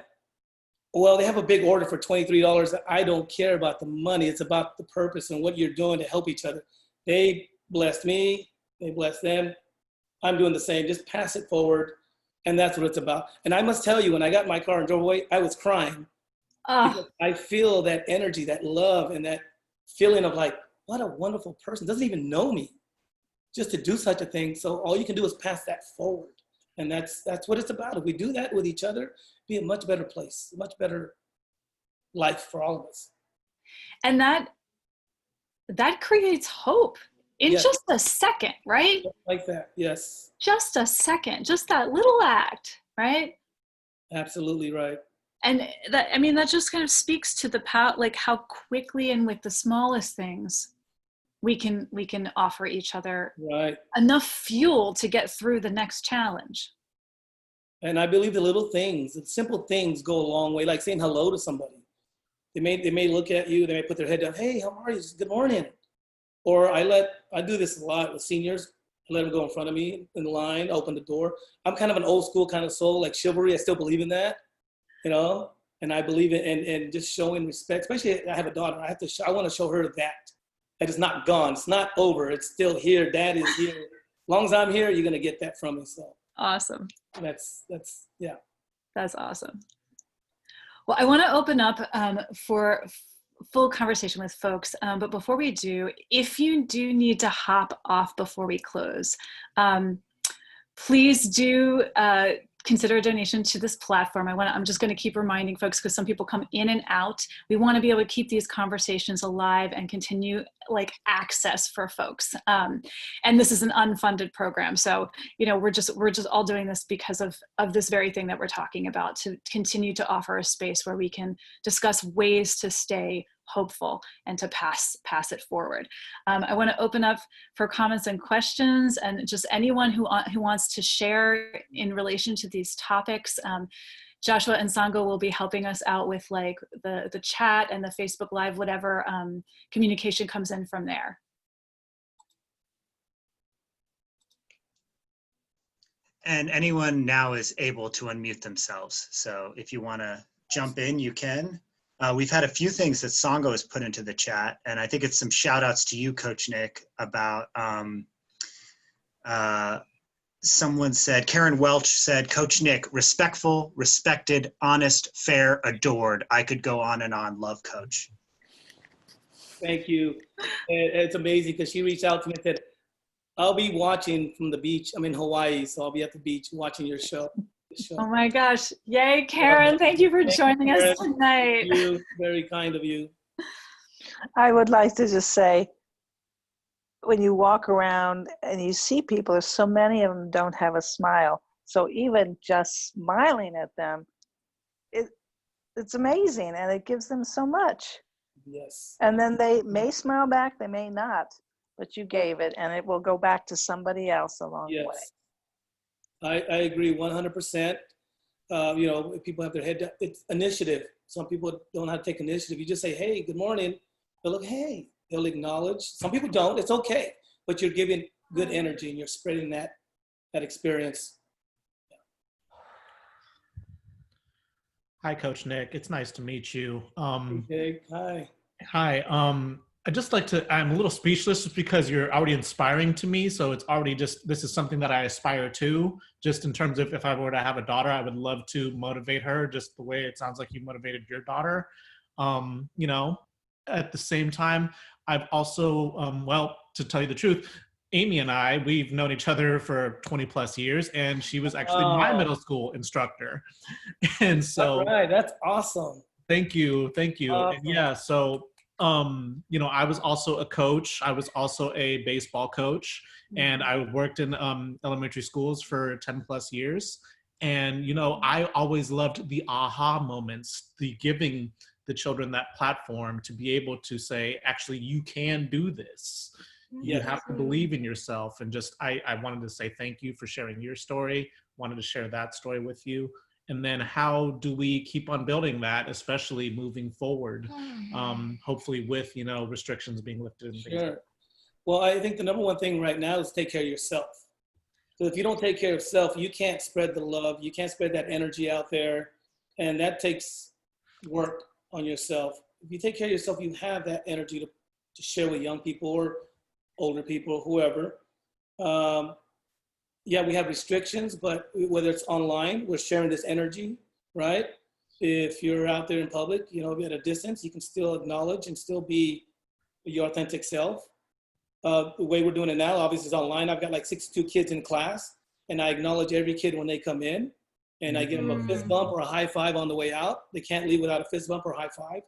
"Well, they have a big order for $23. I don't care about the money. It's about the purpose and what you're doing to help each other." They blessed me. They blessed them. I'm doing the same. Just pass it forward. And that's what it's about. And I must tell you, when I got in my car and drove away, I was crying. Because I feel that energy, that love, and that feeling of like, what a wonderful person. Doesn't even know me. Just to do such a thing. So all you can do is pass that forward. And that's what it's about. If we do that with each other, be a much better place, a much better life for all of us. And that creates hope in Yes. just a second, right? Like that, yes. Just a second, just that little act, right? Absolutely right. And that, I mean, that just kind of speaks to the power, like how quickly and with the smallest things we can offer each other Right. enough fuel to get through the next challenge. And I believe the little things, the simple things go a long way, like saying hello to somebody. They may look at you, they may put their head down, "Hey, how are you? Good morning." Or I do this a lot with seniors. I let them go in front of me in the line, open the door. I'm kind of an old school kind of soul, like chivalry. I still believe in that, you know, and I believe in just showing respect, especially I have a daughter. I want to show her that it's not gone. It's not over. It's still here. Dad is here. As long as I'm here, you're going to get that from me. So Awesome. Yeah. That's awesome. Well, I want to open up for full conversation with folks. But before we do, if you do need to hop off before we close, please do consider a donation to this platform. I'm just going to keep reminding folks, because some people come in and out. We want to be able to keep these conversations alive and continue like access for folks. And this is an unfunded program. So, you know, we're just all doing this because of this very thing that we're talking about, to continue to offer a space where we can discuss ways to stay hopeful and to pass it forward. I want to open up for comments and questions, and just anyone who wants to share in relation to these topics. Joshua and Sango will be helping us out with like the chat and the Facebook Live, whatever communication comes in from there. And anyone now is able to unmute themselves. So if you want to jump in, you can. We've had a few things that Sango has put into the chat, and I think it's some shout outs to you, Coach Nick, about someone said, Karen Welch said, "Coach Nick, respectful, respected, honest, fair, adored. I could go on and on. Love, Coach." Thank you. It's amazing because she reached out to me and said, "I'll be watching from the beach. I'm in Hawaii, so I'll be at the beach watching your show." Oh my gosh. Yay, Karen. Thank you for joining us tonight. Thank you. Very kind of you. I would like to just say, when you walk around and you see people, there's so many of them don't have a smile. So even just smiling at them, it's amazing, and it gives them so much. Yes. And then they may smile back, they may not, but you gave it, and it will go back to somebody else along the way. I agree 100%. You know, if people have their head down, it's initiative. Some people don't know how to take initiative. You just say, "Hey, good morning." They'll look, "Hey." They'll acknowledge. Some people don't. It's okay. But you're giving good energy and you're spreading that experience. Hi, Coach Nick. It's nice to meet you. Okay. Hi. Hi. I just like to, I'm a little speechless just because you're already inspiring to me. So it's already just, this is something that I aspire to, just in terms of if I were to have a daughter, I would love to motivate her just the way it sounds like you motivated your daughter. You know, at the same time, I've also, well, to tell you the truth, Amy and I, we've known each other for 20 plus years, and she was actually my middle school instructor. And so, all right, that's awesome. thank you, thank you. Awesome. And yeah, so, you know, I was also a coach. I was also a baseball coach, and I worked in elementary schools for 10 plus years. And, you know, I always loved the aha moments, the giving the children that platform to be able to say, actually, you can do this. You have to believe in yourself. And just, I wanted to say thank you for sharing your story, wanted to share that story with you. And then how do we keep on building that, especially moving forward, hopefully with, you know, restrictions being lifted and things. Sure. Well, I think the number one thing right now is take care of yourself. So if you don't take care of self, you can't spread the love, you can't spread that energy out there. And that takes work on yourself. If you take care of yourself, you have that energy to share with young people or older people, whoever. Yeah, we have restrictions, but whether it's online, we're sharing this energy, right? If you're out there in public, you know, at a distance, you can still acknowledge and still be your authentic self. The way we're doing it now, obviously, is online. I've got like 62 kids in class, and I acknowledge every kid when they come in, and I give them a fist bump or a high five on the way out. They can't leave without a fist bump or a high five.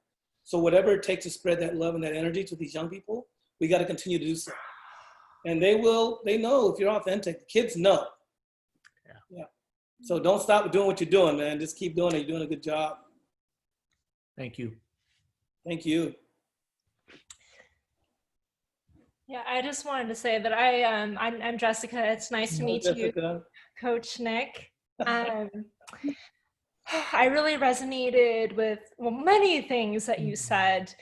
So whatever it takes to spread that love and that energy to these young people, we got to continue to do so. And they know if you're authentic. The kids know. Yeah. So don't stop doing what you're doing, man. Just keep doing it. You're doing a good job. Thank you. Thank you. Yeah, I just wanted to say that I'm Jessica. It's nice to meet you, Coach Nick. I really resonated with, well, many things that you said.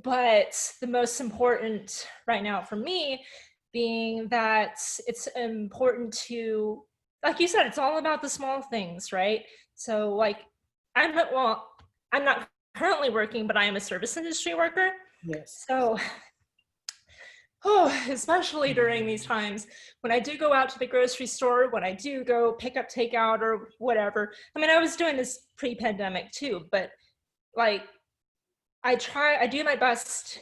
But the most important right now for me being that it's important to, like you said, it's all about the small things, right? So like, I'm not currently working, but I am a service industry worker. Yes. So, especially during these times when I do go out to the grocery store, when I do go pick up takeout or whatever. I mean, I was doing this pre-pandemic too, but like, I do my best,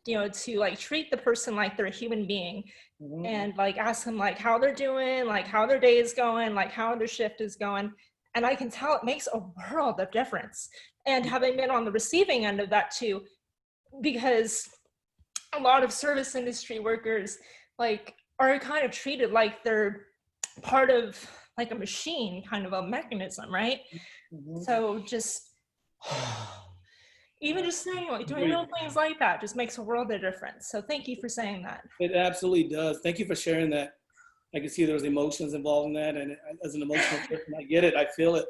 you know, to like treat the person like they're a human being and like ask them like how they're doing, like how their day is going, like how their shift is going. And I can tell it makes a world of difference. And having been on the receiving end of that too, because a lot of service industry workers like are kind of treated like they're part of like a machine, kind of a mechanism, right? So just even just saying, like, doing little things like that just makes a world of difference. So thank you for saying that. It absolutely does. Thank you for sharing that. I can see there's emotions involved in that. And as an emotional person, I get it. I feel it.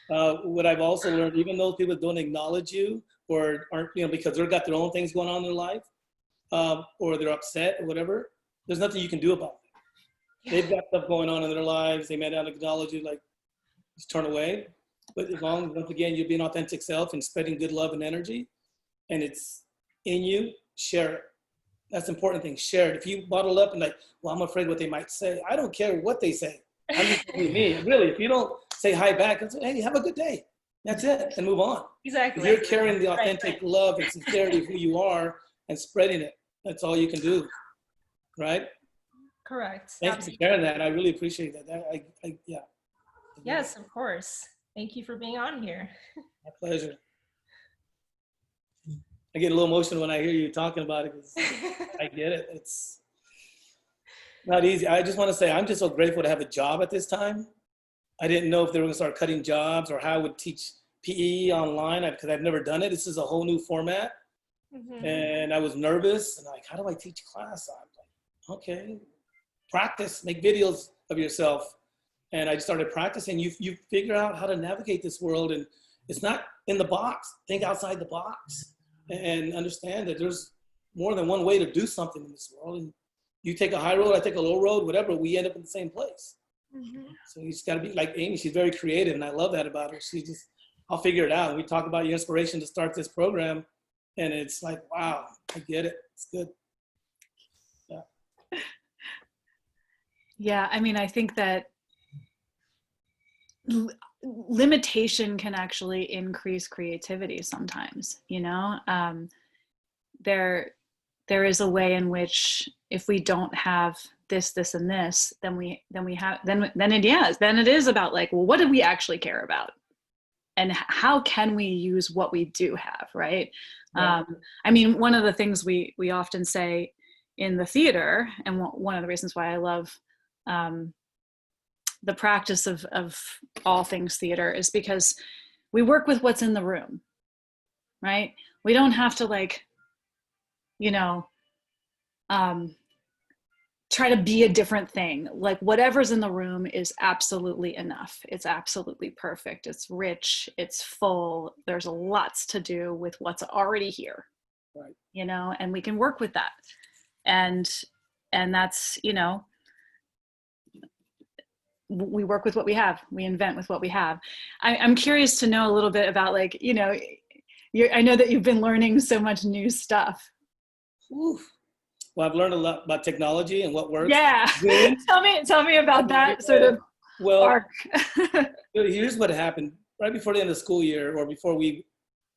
What I've also learned, even though people don't acknowledge you or aren't, you know, because they've got their own things going on in their life, or they're upset or whatever, there's nothing you can do about it. They've got stuff going on in their lives. They may not acknowledge you, like, just turn away. But as long as, once again, you're being authentic self and spreading good love and energy, and it's in you, share it. That's the important thing, share it. If you bottle up and like, well, I'm afraid what they might say, I don't care what they say. I'm just telling me, really, if you don't say hi back and say, hey, have a good day, that's it, and move on. Exactly. If you're carrying the authentic love and sincerity of who you are and spreading it, that's all you can do, right? Correct. Thank you for sharing that. I really appreciate that. Yeah. Yes, of course. Thank you for being on here. My pleasure. I get a little emotional when I hear you talking about it because I get it. It's not easy. I just want to say I'm just so grateful to have a job at this time. I didn't know if they were going to start cutting jobs or how I would teach PE online because I've never done it. This is a whole new format. And I was nervous and like, how do I teach class? I'm like, okay, practice, make videos of yourself. And I just started practicing. You figure out how to navigate this world, and it's not in the box. Think outside the box and understand that there's more than one way to do something in this world. And you take a high road, I take a low road, whatever, we end up in the same place. So you just gotta be like Amy, she's very creative and I love that about her. She just, I'll figure it out. And we talk about your inspiration to start this program and it's like, wow, I get it, it's good. Yeah. Yeah, I mean, I think that limitation can actually increase creativity sometimes, you know? there is a way in which if we don't have this and this, then it is about like, well, what do we actually care about, and how can we use what we do have, right? Right. I mean, one of the things we often say in the theater, and one of the reasons why I love the practice of all things theater, is because we work with what's in the room, right? We don't have to like, you know, try to be a different thing. Like whatever's in the room is absolutely enough. It's absolutely perfect. It's rich. It's full. There's lots to do with what's already here, Right. you know, and we can work with that. And that's, you know, we work with what we have. We invent with what we have. I'm curious to know a little bit about, like, you know, I know that you've been learning so much new stuff. Oof. Well, I've learned a lot about technology and what works. Yeah. Tell me about that sort of arc. Here's what happened. Right before the end of the school year, or before we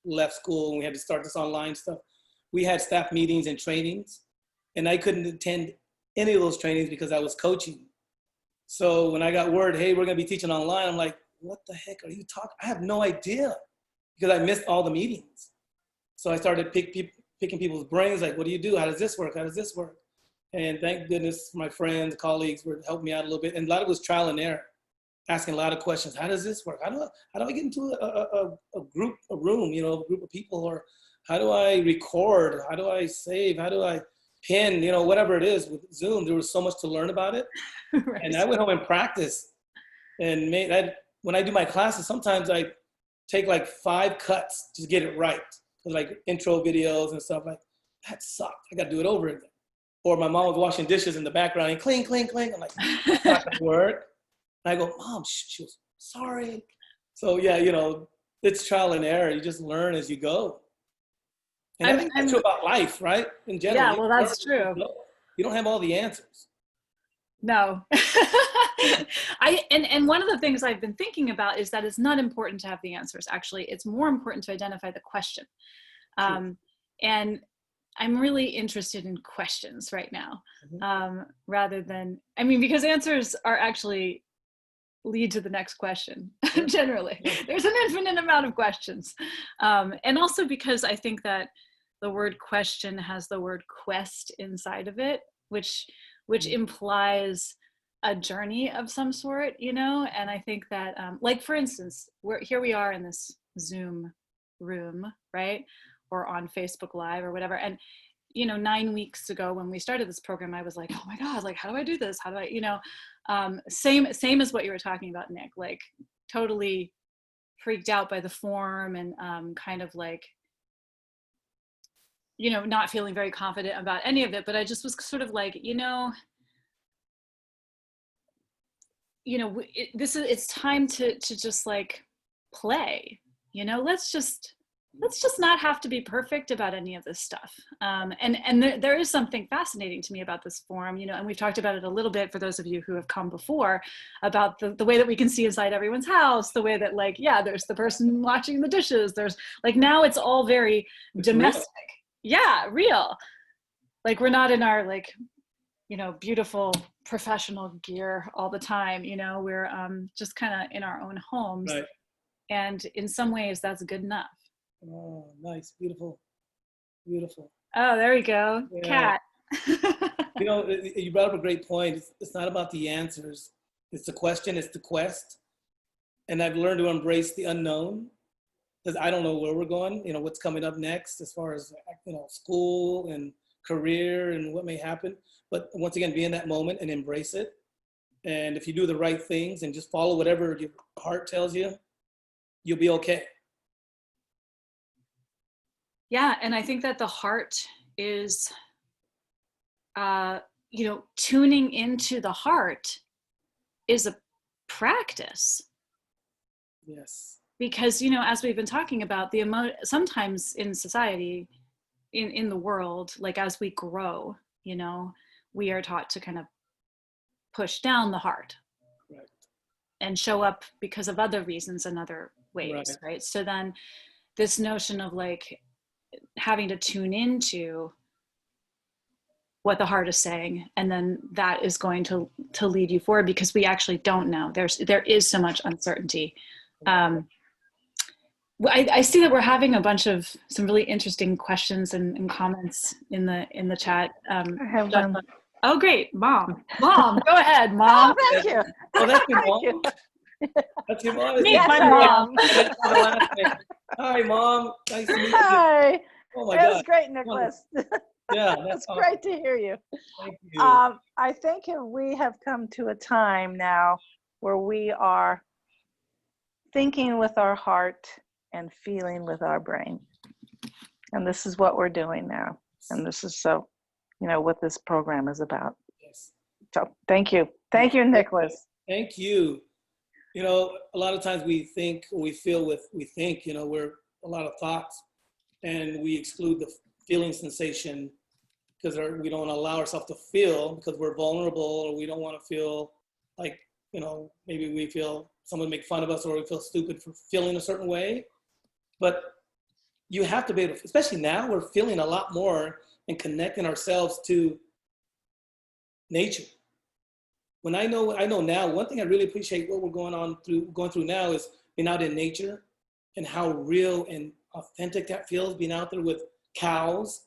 left school and we had to start this online stuff, we had staff meetings and trainings, and I couldn't attend any of those trainings because I was coaching. So when I got word, hey, we're going to be teaching online, I'm like, what the heck are you talking? I have no idea, because I missed all the meetings. So I started picking people's brains, like, what do you do? How does this work? How does this work? And thank goodness my friends, colleagues were helping me out a little bit. And a lot of it was trial and error, asking a lot of questions. How does this work? How do I get into a room, you know, a group of people? Or how do I record? How do I save? How do I pin, you know, whatever it is with Zoom? There was so much to learn about it. Right. And I went home and practiced. And when I do my classes, sometimes I take like 5 cuts to get it right. Like intro videos and stuff, like, that sucked. I got to do it over again. Or my mom was washing dishes in the background and clink, clink, clink. I'm like, that's not going to work. And I go, Mom, she was sorry. So yeah, you know, it's trial and error. You just learn as you go. And I think that's true about life, right? In general. Yeah, well, that's true. You don't have all the answers. No. And one of the things I've been thinking about is that it's not important to have the answers. Actually, it's more important to identify the question. And I'm really interested in questions right now, rather than, I mean, because answers are actually lead to the next question. Generally, there's an infinite amount of questions. And also because I think that the word question has the word quest inside of it, which implies a journey of some sort, you know? And I think that, like, for instance, here we are in this Zoom room, right? Or on Facebook Live or whatever. And, you know, 9 weeks ago when we started this program, I was like, oh my God, like, how do I do this? How do I, you know, same as what you were talking about, Nick, like totally freaked out by the form and kind of like, you know, not feeling very confident about any of it. But I just was sort of like, it's time to just like play, you know, let's just not have to be perfect about any of this stuff. And there is something fascinating to me about this forum, you know, and we've talked about it a little bit for those of you who have come before, about the way that we can see inside everyone's house, the way that, like, yeah, there's the person washing the dishes. There's like, now it's all very domestic. Real. Yeah, real. Like, we're not in our, like, you know, beautiful professional gear all the time, you know, we're just kind of in our own homes. Right. And in some ways that's good enough. Oh, nice. Beautiful. Beautiful. Oh, there we go. Yeah. Cat. You know, you brought up a great point. It's not about the answers. It's the question. It's the quest. And I've learned to embrace the unknown, because I don't know where we're going, you know, what's coming up next as far as, you know, school and career and what may happen. But once again, be in that moment and embrace it. And if you do the right things and just follow whatever your heart tells you, you'll be okay. Yeah, and I think that the heart is, you know, tuning into the heart is a practice. Yes. Because, you know, as we've been talking about, sometimes in society, in the world, like as we grow, you know, we are taught to kind of push down the heart. Right. And show up because of other reasons and other ways, right? So then this notion of like, having to tune into what the heart is saying, and then that is going to lead you forward, because we actually don't know. There is so much uncertainty. I see that we're having a bunch of some really interesting questions and comments in the chat. I have one. Oh, great, mom, go ahead, mom. Oh, thank you. Oh, that's your Thank mom. you. That's your mom. Meet Yes, my I mom. am. Hi, mom. Nice to meet you. Hi. Oh my That was God. great, Nicholas. Yeah, It's awesome. great to hear you. Thank you. I think we have come to a time now where we are thinking with our heart and feeling with our brain. And this is what we're doing now. And this is so, what this program is about. Yes. So thank you. Thank you, Nicholas. Thank you. A lot of times we think, or we feel we think, we're a lot of thoughts, and we exclude the feeling sensation because we don't allow ourselves to feel, because we're vulnerable, or we don't want to feel like, maybe we feel someone make fun of us, or we feel stupid for feeling a certain way. But you have to be able to, especially now, we're feeling a lot more and connecting ourselves to nature. When I know now, one thing I really appreciate what we're going through now is being out in nature, and how real and authentic that feels, being out there with cows.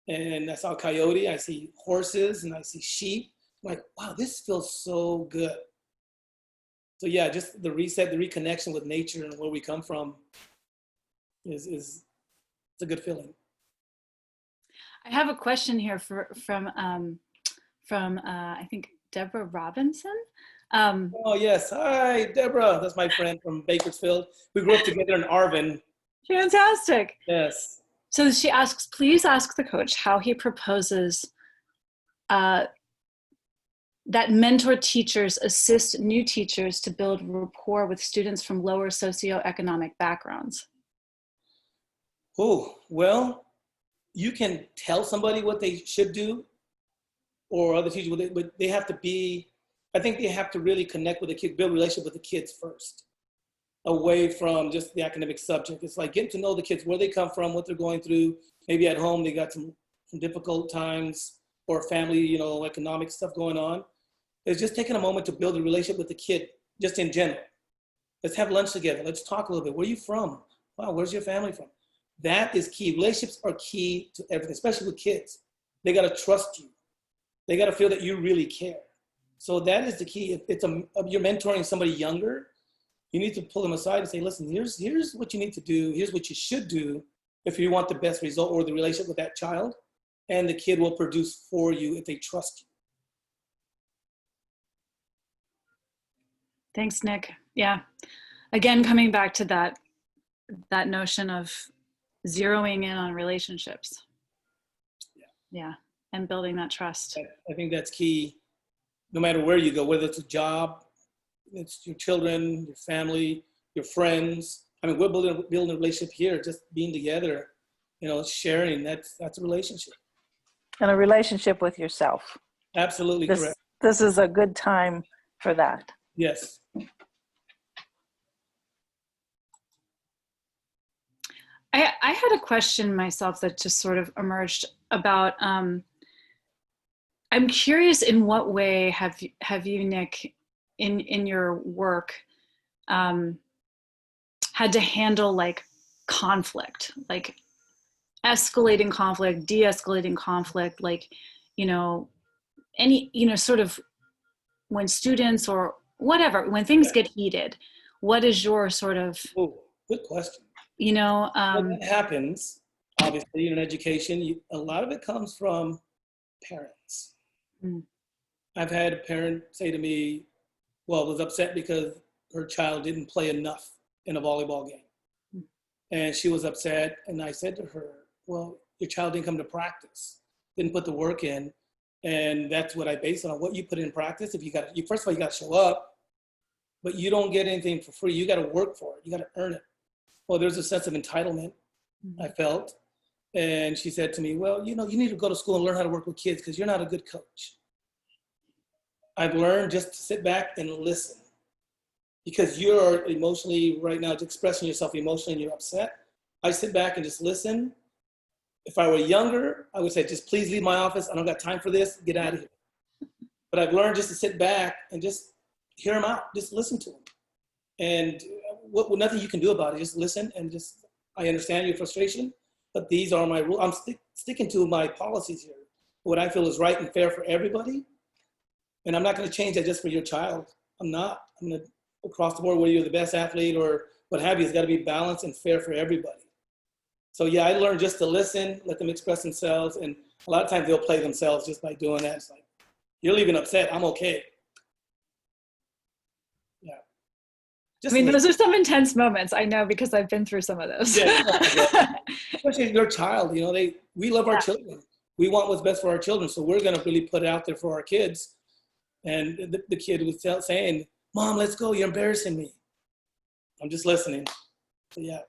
And I saw a coyote, I see horses, and I see sheep. I'm like, wow, this feels so good. So yeah, just the reset, the reconnection with nature and where we come from is it's a good feeling. I have a question here from I think Deborah Robinson. Oh yes, hi Deborah. That's my friend from Bakersfield. We grew up together in Arvin. Fantastic. Yes. So she asks, please ask the coach how he proposes that mentor teachers assist new teachers to build rapport with students from lower socioeconomic backgrounds. Oh, well, you can tell somebody what they should do, or other teachers, but they have to be, I think they have to really connect with the kids, build a relationship with the kids first, away from just the academic subject. It's like getting to know the kids, where they come from, what they're going through. Maybe at home they got some difficult times, or family, economic stuff going on. It's just taking a moment to build a relationship with the kid, just in general. Let's have lunch together. Let's talk a little bit. Where are you from? Wow, where's your family from? That is key. Relationships are key to everything, especially with kids. They got to trust you. They got to feel that you really care. So that is the key. If you're mentoring somebody younger, you need to pull them aside and say, listen, here's what you need to do. Here's what you should do if you want the best result, or the relationship with that child. And the kid will produce for you if they trust you. Thanks, Nick. Yeah. Again, coming back to that notion of zeroing in on relationships. Yeah. And building that trust. I think that's key. No matter where you go, whether it's a job, it's your children, your family, your friends. I mean, we're building a relationship here, just being together, sharing, that's a relationship. And a relationship with yourself. Absolutely correct. This is a good time for that. Yes. I had a question myself that just sort of emerged about, I'm curious, in what way have you, Nick, in your work, had to handle like conflict, like escalating conflict, de-escalating conflict, like, any, sort of when students or whatever, when things get heated, what is your sort of, good question. When that happens, obviously, in education, a lot of it comes from parents. I've had a parent say to me, was upset because her child didn't play enough in a volleyball game. And she was upset. And I said to her, well, your child didn't come to practice, didn't put the work in. And that's what I base it on, what you put in practice. First of all, you got to show up, but you don't get anything for free. You got to work for it. You got to earn it. Well, there's a sense of entitlement I felt. And she said to me, well, you need to go to school and learn how to work with kids because you're not a good coach. I've learned just to sit back and listen, because you're emotionally right now, just expressing yourself emotionally and you're upset. I sit back and just listen If I were younger, I would say, just please leave my office. I don't got time for this. Get out of here. But I've learned just to sit back and just hear them out. Just listen to them. And nothing you can do about it. Just listen and just, I understand your frustration, but these are my rules. I'm sticking to my policies here. What I feel is right and fair for everybody. And I'm not going to change that just for your child. I'm not. I'm going to, across the board, whether you're the best athlete or what have you, it's got to be balanced and fair for everybody. So yeah, I learned just to listen, let them express themselves. And a lot of times they'll play themselves just by doing that. It's like, you're leaving upset, I'm okay. Yeah. Just those are some intense moments, I know, because I've been through some of those. Yeah. Especially your child, we love our children. We want what's best for our children. So we're going to really put it out there for our kids. And the kid was saying, Mom, let's go. You're embarrassing me. I'm just listening. So yeah.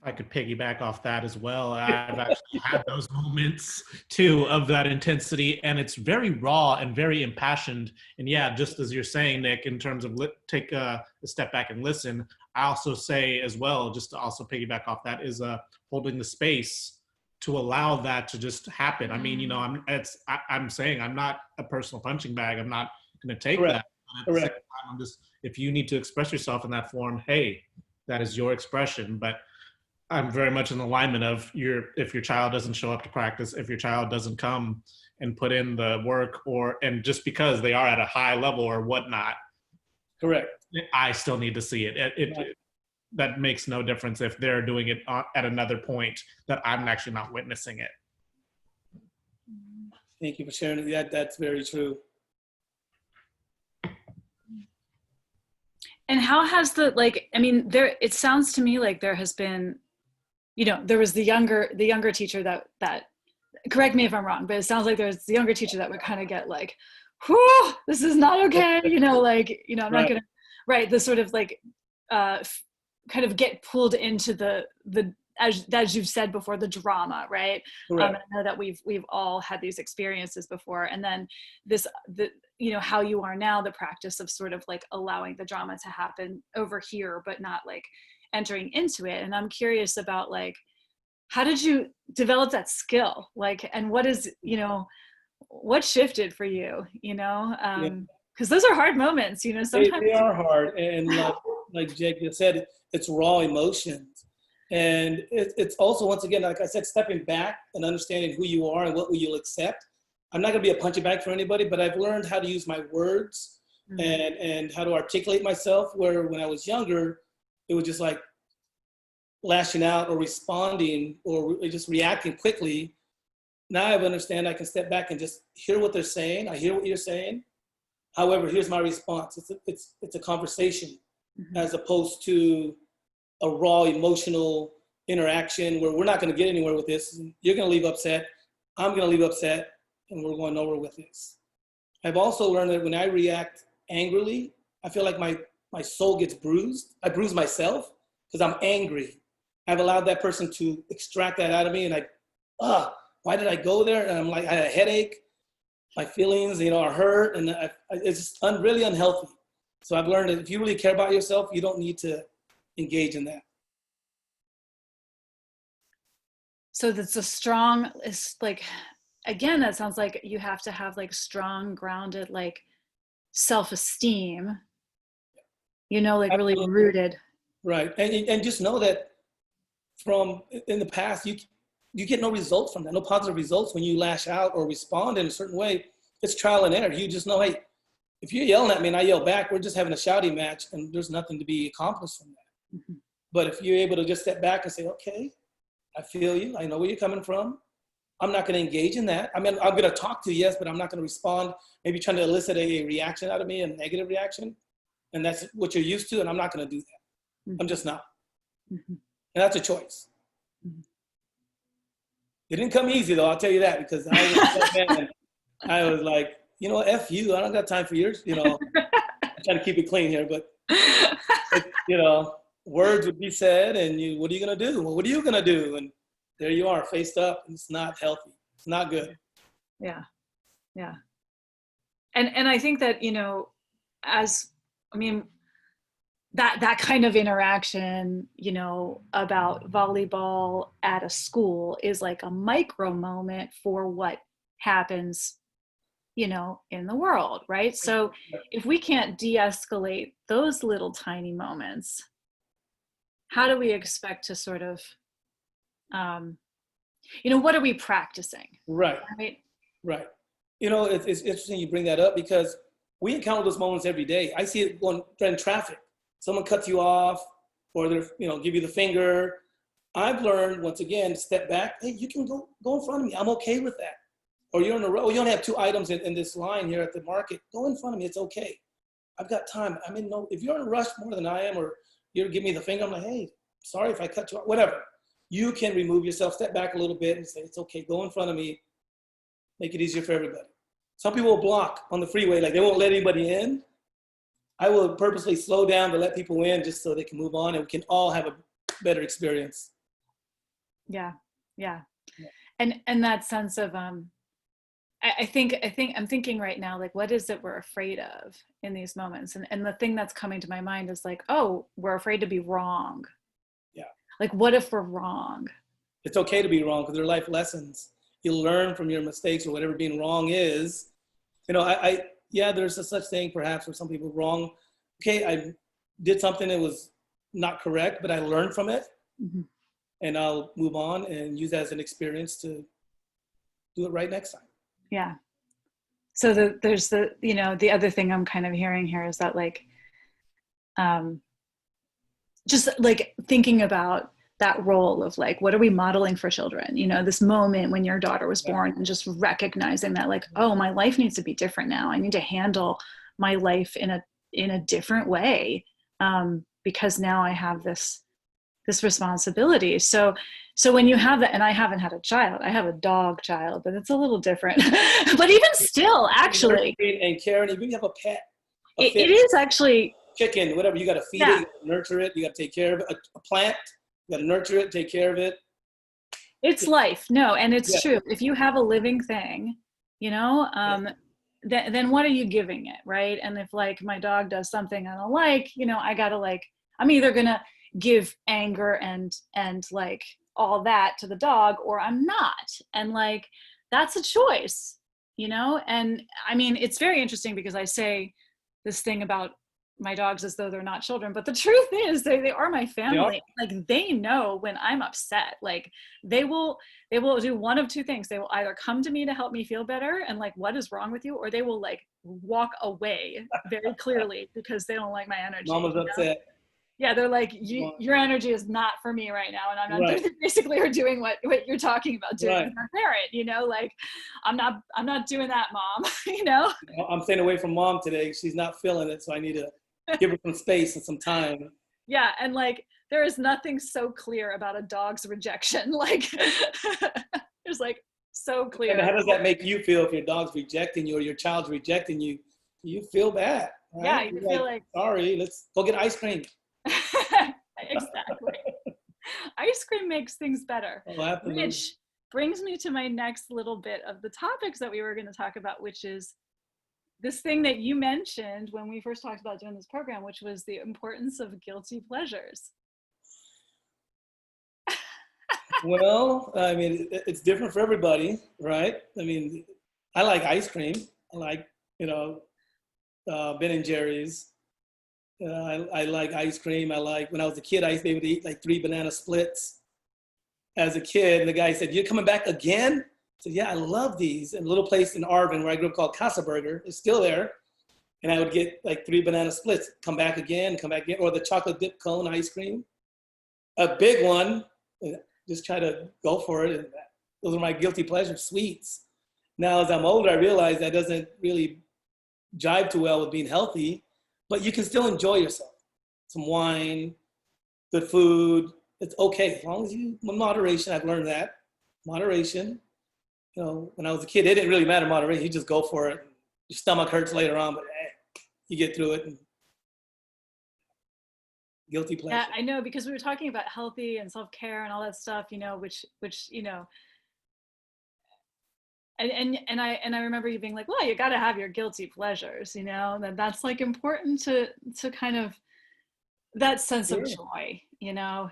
I could piggyback off that as well. I've actually had those moments too of that intensity, and it's very raw and very impassioned. And yeah, just as you're saying, Nick, in terms of take a step back and listen, I also say as well, just to also piggyback off that, is holding the space to allow that to just happen. I mean, I'm saying I'm not a personal punching bag. I'm not going to take that. But at the same time, I'm just, if you need to express yourself in that form, hey, that is your expression. But I'm very much in alignment of if your child doesn't show up to practice, if your child doesn't come and put in the work, and just because they are at a high level or whatnot, correct, I still need to see it. That makes no difference if they're doing it at another point that I'm actually not witnessing it. Thank you for sharing that. That's very true. And how has it sounds to me like there has been, there was the younger teacher that, correct me if I'm wrong, but it sounds like there's the younger teacher that would kind of get like, whew, this is not okay. I'm not going to, right. The sort of kind of get pulled into the as you've said before, the drama, right? I know that we've all had these experiences before, and then how you are now, the practice of sort of like allowing the drama to happen over here, but not like entering into it. And I'm curious about how did you develop that skill? And what is, what shifted for you, because those are hard moments, sometimes they are hard. And like Jake just said, it's raw emotions. And it's also, once again, like I said, stepping back and understanding who you are and what will you'll accept. I'm not going to be a punching bag for anybody, but I've learned how to use my words and how to articulate myself, where when I was younger, it was just like lashing out or responding or just reacting quickly. Now I understand I can step back and just hear what they're saying. I hear what you're saying. However, here's my response. It's a conversation as opposed to a raw emotional interaction where we're not going to get anywhere with this. You're going to leave upset. I'm going to leave upset, and we're going nowhere with this. I've also learned that when I react angrily, I feel like my soul gets bruised. I bruise myself because I'm angry. I've allowed that person to extract that out of me, and why did I go there? And I'm like, I had a headache. My feelings, are hurt, and it's just really unhealthy. So I've learned that if you really care about yourself, you don't need to engage in that. So that's again, that sounds like you have to have strong, grounded, self-esteem, really rooted. Right. And just know that from in the past, you get no results from that, no positive results when you lash out or respond in a certain way. It's trial and error. You just know, hey, if you're yelling at me and I yell back, we're just having a shouting match and there's nothing to be accomplished from that. Mm-hmm. But if you're able to just step back and say, okay, I feel you. I know where you're coming from. I'm not going to engage in that. I mean, I'm going to talk to you, yes, but I'm not going to respond, maybe trying to elicit a reaction out of me, a negative reaction. And that's what you're used to, and I'm not going to do that. Mm-hmm. I'm just not. Mm-hmm. And that's a choice. Mm-hmm. It didn't come easy, though, I'll tell you that, because I was like, F you. I don't got time for yours. I'm trying to keep it clean here, but, words would be said, and what are you going to do? Well, what are you going to do? And there you are, faced up, and it's not healthy. It's not good. Yeah. Yeah. And I think that, that kind of interaction, you know, about volleyball at a school is like a micro moment for what happens, you know, in the world, right? So if we can't de-escalate those little tiny moments, how do we expect to sort of, you know, what are we practicing? Right. Right. Right. You know, it's interesting you bring that up because we encounter those moments every day. I see it going in traffic. Someone cuts you off, or they're, you know, give you the finger. I've learned, once again, to step back. Hey, you can go in front of me. I'm okay with that. Or you're in a row. You only have 2 items in this line here at the market. Go in front of me. It's okay. I've got time. I mean, no. If you're in a rush more than I am, or you're give me the finger, I'm like, hey, sorry if I cut you off. Whatever. You can remove yourself, step back a little bit, and say, it's okay. Go in front of me. Make it easier for everybody. Some people will block on the freeway, like they won't let anybody in. I will purposely slow down to let people in just so they can move on and we can all have a better experience. Yeah. And that sense of I think I'm thinking right now, like, what is it we're afraid of in these moments? And the thing that's coming to my mind is like, oh, we're afraid to be wrong. Yeah. Like, what if we're wrong? It's okay to be wrong because they're life lessons. You'll learn from your mistakes or whatever being wrong is. You know, yeah, there's a such thing perhaps where some people wrong. Okay, I did something that was not correct, but I learned from it. Mm-hmm. And I'll move on and use that as an experience to do it right next time. Yeah. So there's the, you know, the other thing I'm kind of hearing here is that like, just like thinking about that role of like, what are we modeling for children? You know, this moment when your daughter was born and just recognizing that like, oh, my life needs to be different now. I need to handle my life in a different way because now I have this responsibility. So when you have that, and I haven't had a child, I have a dog child, but it's a little different. But even still, actually. And Karen, even if you have a pet. It is actually. Chicken, whatever, you got to feed it, you got to nurture it, you got to take care of it. A plant, you got to nurture it, take care of it. It's life. No, and it's true. If you have a living thing, you know, then what are you giving it, right? And if like my dog does something I don't like, you know, I got to like, I'm either going to give anger and like all that to the dog, or I'm not. And like, that's a choice, you know? And I mean, it's very interesting because I say this thing about my dogs as though they're not children, but the truth is they are my family. Like they know when I'm upset, like they will do one of two things. They will either come to me to help me feel better and like, what is wrong with you? Or they will like walk away very clearly because they don't like my energy. Mama's upset. Yeah, they're like, your energy is not for me right now, and I'm not. Right. Basically, are doing what you're talking about doing with our parent. You know, like I'm not doing that, Mom. You know, I'm staying away from Mom today. She's not feeling it, so I need to give her some space and some time. Yeah, and like there is nothing so clear about a dog's rejection. Like there's like so clear. And how does that make you feel if your dog's rejecting you or your child's rejecting you? You feel bad. Right? Yeah, you feel like sorry. Let's go get ice cream. Exactly. Ice cream makes things better, which brings me to my next little bit of the topics that we were going to talk about, which is this thing that you mentioned when we first talked about doing this program, which was the importance of guilty pleasures. Well, I mean, it's different for everybody, right? I mean, I like ice cream. I like, you know, Ben and Jerry's. I like ice cream. I like, when I was a kid, I used to be able to eat like 3 banana splits as a kid. And the guy said, "You're coming back again?" I said, "Yeah, I love these." And a little place in Arvin where I grew up called Casa Burger is still there. And I would get like 3 banana splits, come back again, or the chocolate dip cone ice cream. A big one, just try to go for it. And those are my guilty pleasure sweets. Now, as I'm older, I realize that doesn't really jive too well with being healthy. But you can still enjoy yourself. Some wine, good food. It's okay as long as you, with moderation. I've learned that moderation. You know, when I was a kid, it didn't really matter moderation. You just go for it. Your stomach hurts later on, but you get through it. And guilty pleasure. Yeah, I know, because we were talking about healthy and self-care and all that stuff. You know, which you know. And I remember you being like, well, you got to have your guilty pleasures, you know, and that's like important to kind of that sense of Yeah. joy, you know?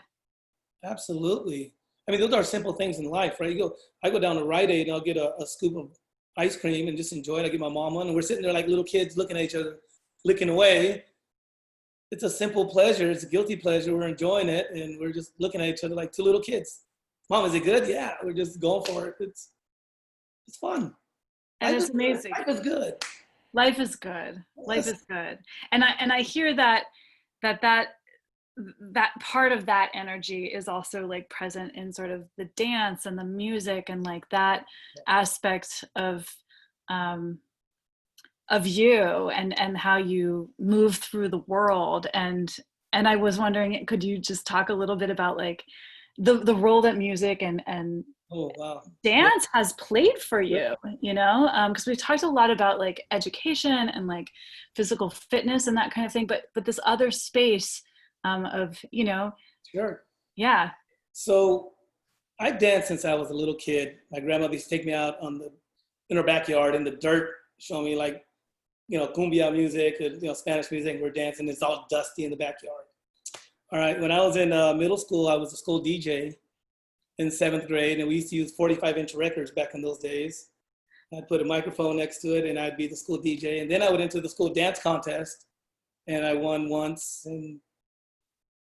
Absolutely. I mean, those are simple things in life, right? I go down to Rite Aid and I'll get a scoop of ice cream and just enjoy it. I get my mom one, and we're sitting there like little kids looking at each other, licking away. It's a simple pleasure. It's a guilty pleasure. We're enjoying it, and we're just looking at each other like two little kids. Mom, is it good? Yeah, we're just going for it. It's fun. And it's amazing. Life is good. Life is good. Life is good. And I hear that part of that energy is also like present in sort of the dance and the music and like that aspect of you and how you move through the world. And I was wondering, could you just talk a little bit about like the role that music and Oh, wow. dance has played for you, you know? Because we've talked a lot about like education and like physical fitness and that kind of thing, but this other space of, you know. Sure. Yeah. So I danced since I was a little kid. My grandmother used to take me out in her backyard in the dirt, show me like, you know, cumbia music, you know, Spanish music. We're dancing. It's all dusty in the backyard. All right. When I was in middle school, I was a school DJ in 7th grade, and we used to use 45-inch records back in those days. I'd put a microphone next to it, and I'd be the school DJ. And then I went into the school dance contest, and I won once. And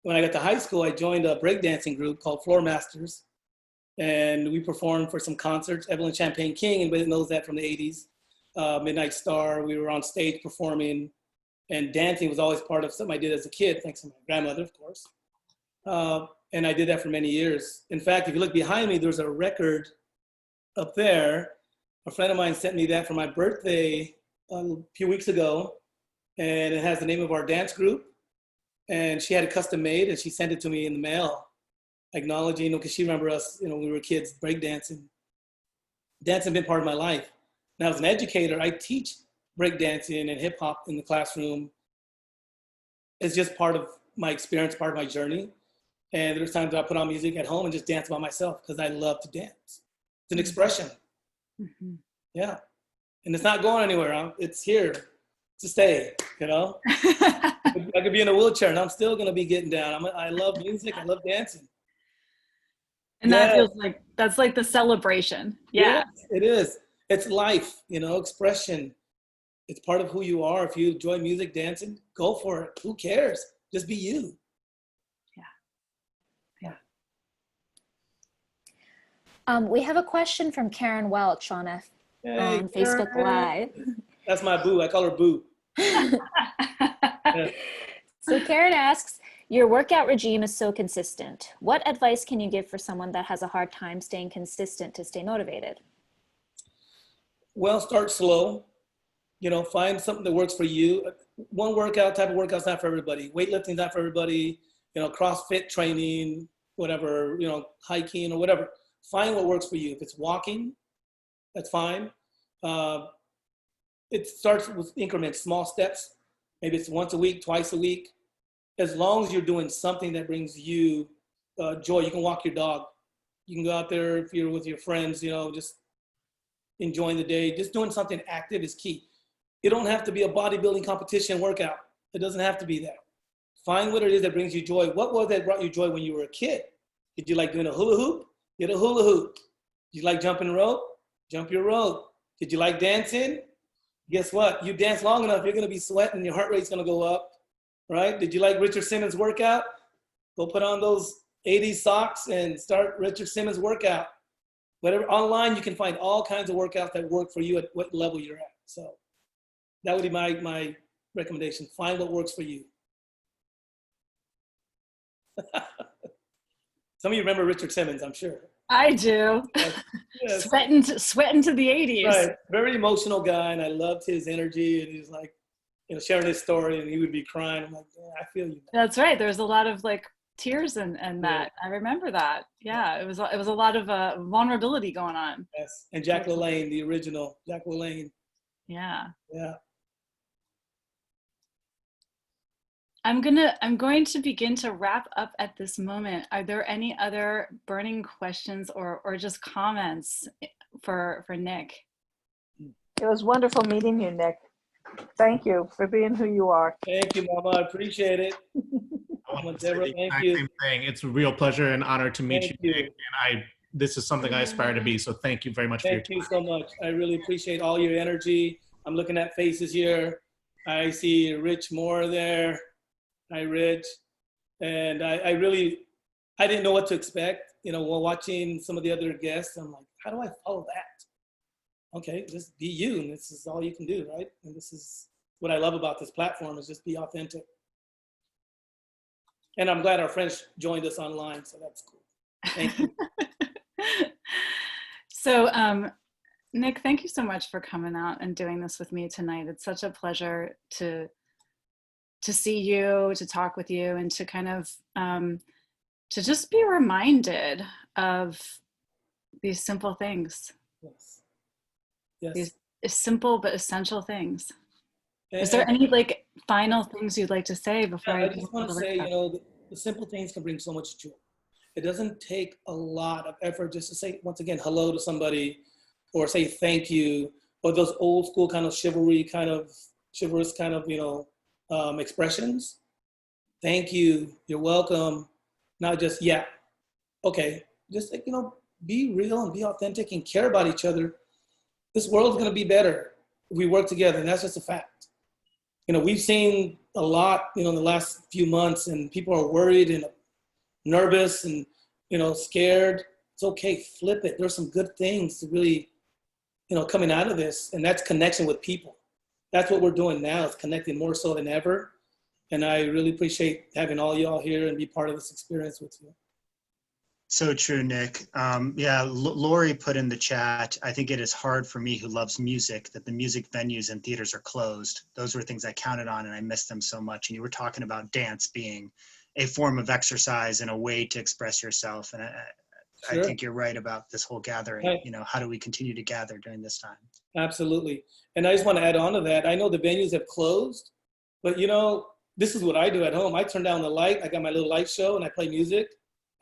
when I got to high school, I joined a breakdancing group called Floor Masters, and we performed for some concerts. Evelyn Champagne King, anybody knows that from the 80s, Midnight Star. We were on stage performing, and dancing was always part of something I did as a kid, thanks to my grandmother, of course. And I did that for many years. In fact, if you look behind me, there's a record up there. A friend of mine sent me that for my birthday a few weeks ago, and it has the name of our dance group. And she had it custom made, and she sent it to me in the mail, acknowledging, you know, because she remember us, you know, when we were kids, breakdancing. Dance has been part of my life. Now, as an educator, I teach breakdancing and hip hop in the classroom. It's just part of my experience, part of my journey. And there's times I put on music at home and just dance by myself because I love to dance. It's an expression. Mm-hmm. Yeah. And it's not going anywhere. It's here to stay, you know? I could be in a wheelchair and I'm still going to be getting down. I love music. I love dancing. And that feels like, that's like the celebration. Yeah. Yes, it is. It's life, you know, expression. It's part of who you are. If you enjoy music, dancing, go for it. Who cares? Just be you. We have a question from Karen Welch on Facebook Live. That's my boo. I call her Boo. Yeah. So Karen asks, your workout regime is so consistent. What advice can you give for someone that has a hard time staying consistent to stay motivated? Well, start slow. You know, find something that works for you. One type of workout's not for everybody. Weightlifting's not for everybody. You know, CrossFit training, whatever, you know, hiking or whatever. Find what works for you. If it's walking, that's fine. It starts with increments, small steps. Maybe it's once a week, twice a week. As long as you're doing something that brings you joy. You can walk your dog. You can go out there if you're with your friends, you know, just enjoying the day. Just doing something active is key. It don't have to be a bodybuilding competition workout. It doesn't have to be that. Find what it is that brings you joy. What was that brought you joy when you were a kid? Did you like doing a hula hoop? Get a hula hoop. Did you like jumping rope? Jump your rope. Did you like dancing? Guess what? You dance long enough, you're going to be sweating. Your heart rate's going to go up, right? Did you like Richard Simmons' workout? Go put on those 80s socks and start Richard Simmons' workout. Whatever, online, you can find all kinds of workouts that work for you at what level you're at. So that would be my recommendation. Find what works for you. Some of you remember Richard Simmons, I'm sure. I do. Yes. Sweating to the 80s. Right. Very emotional guy, and I loved his energy. And he was like, you know, sharing his story, and he would be crying. I'm like, yeah, I feel you. That's right. There's a lot of like tears and that. Yeah. I remember that. Yeah, it was a lot of vulnerability going on. Yes, and Jack LaLanne, the original Jack LaLanne. Yeah. Yeah. I'm going to begin to wrap up at this moment. Are there any other burning questions or just comments for Nick? It was wonderful meeting you, Nick. Thank you for being who you are. Thank you, Mama. I appreciate it. want to say Deborah, the thank exact you. same thing. It's a real pleasure and honor to meet Thank you, you. Nick. And this is something I aspire to be. So thank you very much for your Thank time. you so much. I really appreciate all your energy. I'm looking at faces here. I see Rich Moore there. Hi, Rich. And I didn't know what to expect. You know, while watching some of the other guests, I'm like, how do I follow that? Okay, just be you, and this is all you can do, right? And this is what I love about this platform, is just be authentic. And I'm glad our friends joined us online, so that's cool. Thank you. So, Nick, thank you so much for coming out and doing this with me tonight. It's such a pleasure to see you, to talk with you, and to kind of to just be reminded of these simple things. Yes. Yes. These simple but essential things. And, Is there any like final things you'd like to say before I just want to say, that? you know, the simple things can bring so much joy. It doesn't take a lot of effort just to say, once again, hello to somebody, or say thank you, or those old school kind of chivalrous kind of, you know, expressions. Thank you, you're welcome. Not just, yeah, okay. Just, you know, be real and be authentic and care about each other. This world's gonna be better if we work together, and that's just a fact. You know, we've seen a lot, you know, in the last few months, and people are worried and nervous and, you know, scared. It's okay, flip it. There's some good things to really, you know, coming out of this, and that's connection with people. That's what we're doing now, is connecting more so than ever. And I really appreciate having all y'all here and be part of this experience with you. So true, Nick. Yeah, Lori put in the chat, I think it is hard for me who loves music that the music venues and theaters are closed. Those were things I counted on and I missed them so much. And you were talking about dance being a form of exercise and a way to express yourself. And Sure. I think you're right about this whole gathering. Right. You know, how do we continue to gather during this time? Absolutely. And I just want to add on to that. I know the venues have closed, but you know, this is what I do at home. I turn down the light. I got my little light show and I play music.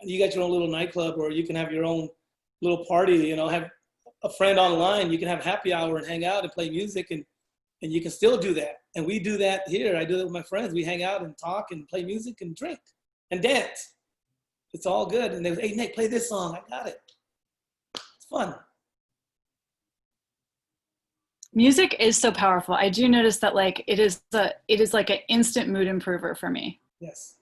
You got your own little nightclub, or you can have your own little party, you know, have a friend online. You can have happy hour and hang out and play music, and you can still do that. And we do that here. I do it with my friends. We hang out and talk and play music and drink and dance. It's all good. And they say, hey, Nick, play this song. I got it. It's fun. Music is so powerful. I do notice that like it is like an instant mood improver for me. Yes.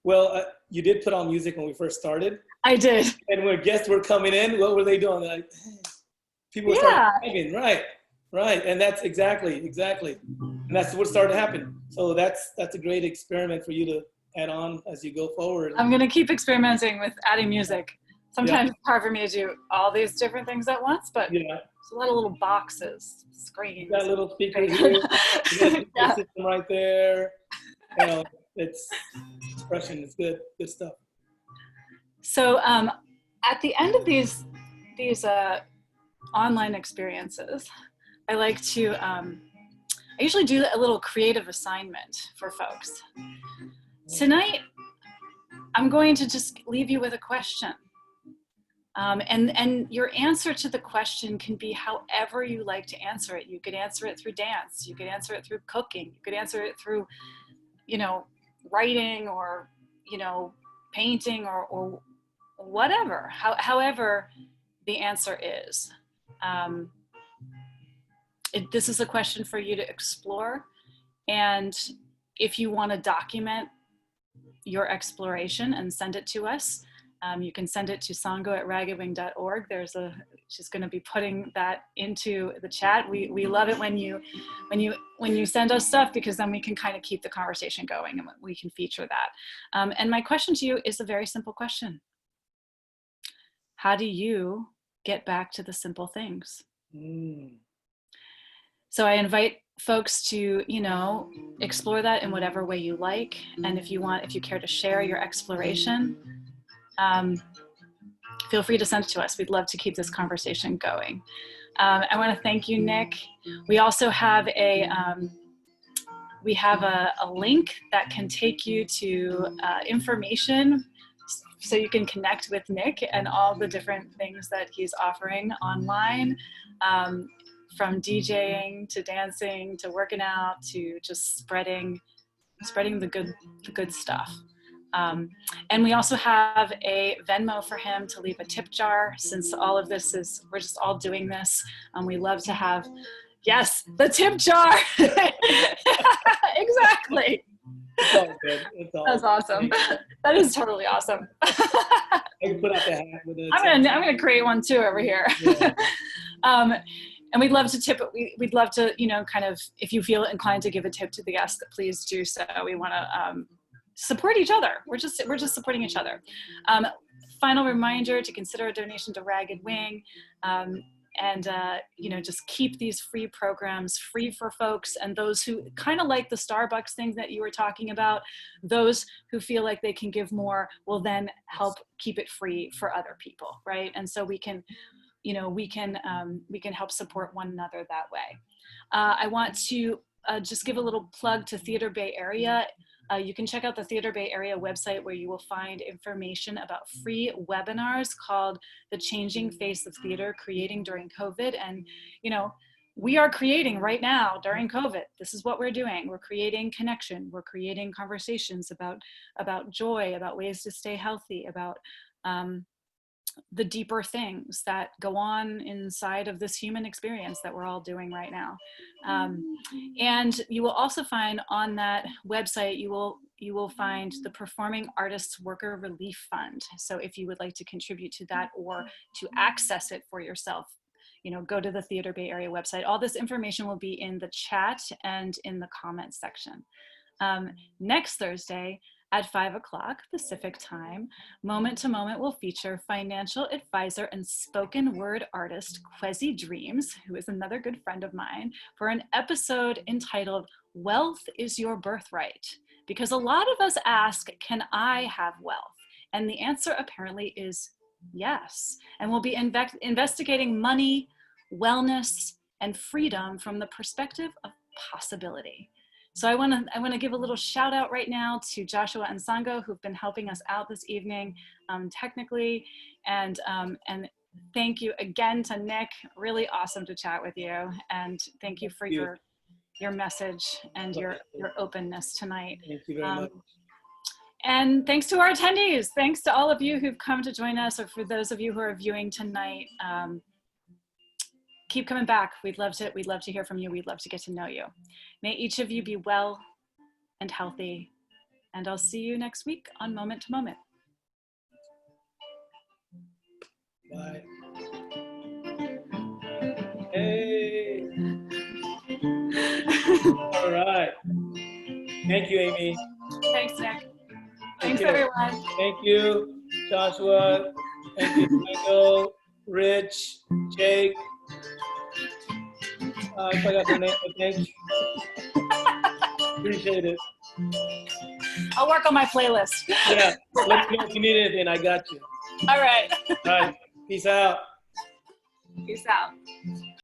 Well, you did put on music when we first started. I did. And when guests were coming in, what were they doing? They're like, hey. People were starting singing, right. And that's exactly. And that's what started to happen. So that's a great experiment for you to add on as you go forward. I'm gonna keep experimenting with adding music. Sometimes it's hard for me to do all these different things at once, but there's a lot of little boxes, screens. You got little speakers here, you got a system right there. You know, it's expression is good stuff. So at the end of these online experiences, I like to, I usually do a little creative assignment for folks. Tonight, I'm going to just leave you with a question. And your answer to the question can be however you like to answer it. You could answer it through dance. You could answer it through cooking. You could answer it through, you know, writing, or, you know, painting, or whatever. However the answer is. This is a question for you to explore. And if you want to document your exploration and send it to us, you can send it to sango@raggedwing.org. She's going to be putting that into the chat. We love it when you send us stuff, because then we can kind of keep the conversation going and we can feature that. And my question to you is a very simple question. How do you get back to the simple things? So I invite folks to, you know, explore that in whatever way you like. And if you care to share your exploration, feel free to send it to us. We'd love to keep this conversation going. I want to thank you, Nick. We also have a link that can take you to information, so you can connect with Nick and all the different things that he's offering online, from DJing to dancing to working out to just spreading the good stuff. And we also have a Venmo for him to leave a tip jar, since all of this is, we're just all doing this. We love to have, yes, the tip jar. Exactly. It's all good. It's all That's awesome. That is totally awesome. I can put out the hat with it. I'm gonna create one too over here. Yeah. And we'd love to tip. We'd love to, kind of, if you feel inclined to give a tip to the guest, please do so. We want to support each other. We're just supporting each other. Final reminder to consider a donation to Ragged Wing. And just keep these free programs free for folks, and those who kind of like the Starbucks thing that you were talking about, those who feel like they can give more will then help keep it free for other people, right? And so we can help support one another that way. I want to just give a little plug to Theater Bay Area. You can check out the Theater Bay Area website, where you will find information about free webinars called The Changing Face of Theater, Creating During COVID. And, we are creating right now during COVID. This is what we're doing. We're creating connection. We're creating conversations about joy, about ways to stay healthy, about the deeper things that go on inside of this human experience that we're all doing right now. And you will also find on that website, you will find the Performing Artists Worker Relief Fund. So if you would like to contribute to that or to access it for yourself, go to the Theater Bay Area website. All this information will be in the chat and in the comments section. Next Thursday, at 5 o'clock Pacific time, Moment to Moment will feature financial advisor and spoken word artist Kwesi Dreams, who is another good friend of mine, for an episode entitled Wealth is Your Birthright. Because a lot of us ask, can I have wealth? And the answer apparently is yes. And we'll be investigating money, wellness, and freedom from the perspective of possibility. So I want to give a little shout out right now to Joshua and Sango, who've been helping us out this evening technically, and thank you again to Nick. Really awesome to chat with you, and thank you for your message and your openness tonight. Thank you very much. And thanks to our attendees. Thanks to all of you who've come to join us, or for those of you who are viewing tonight. Keep coming back. We'd love to hear from you. We'd love to get to know you. May each of you be well and healthy. And I'll see you next week on Moment to Moment. Bye. Hey. All right. Thank you, Amy. Thanks, Nick. Thanks, everyone. Thank you, Joshua. Thank you, Michael, Rich, Jake. I forgot the name, but thank you. Appreciate it. I'll work on my playlist. Yeah, let me know if you need anything. I got you. All right. All right. Peace out. Peace out.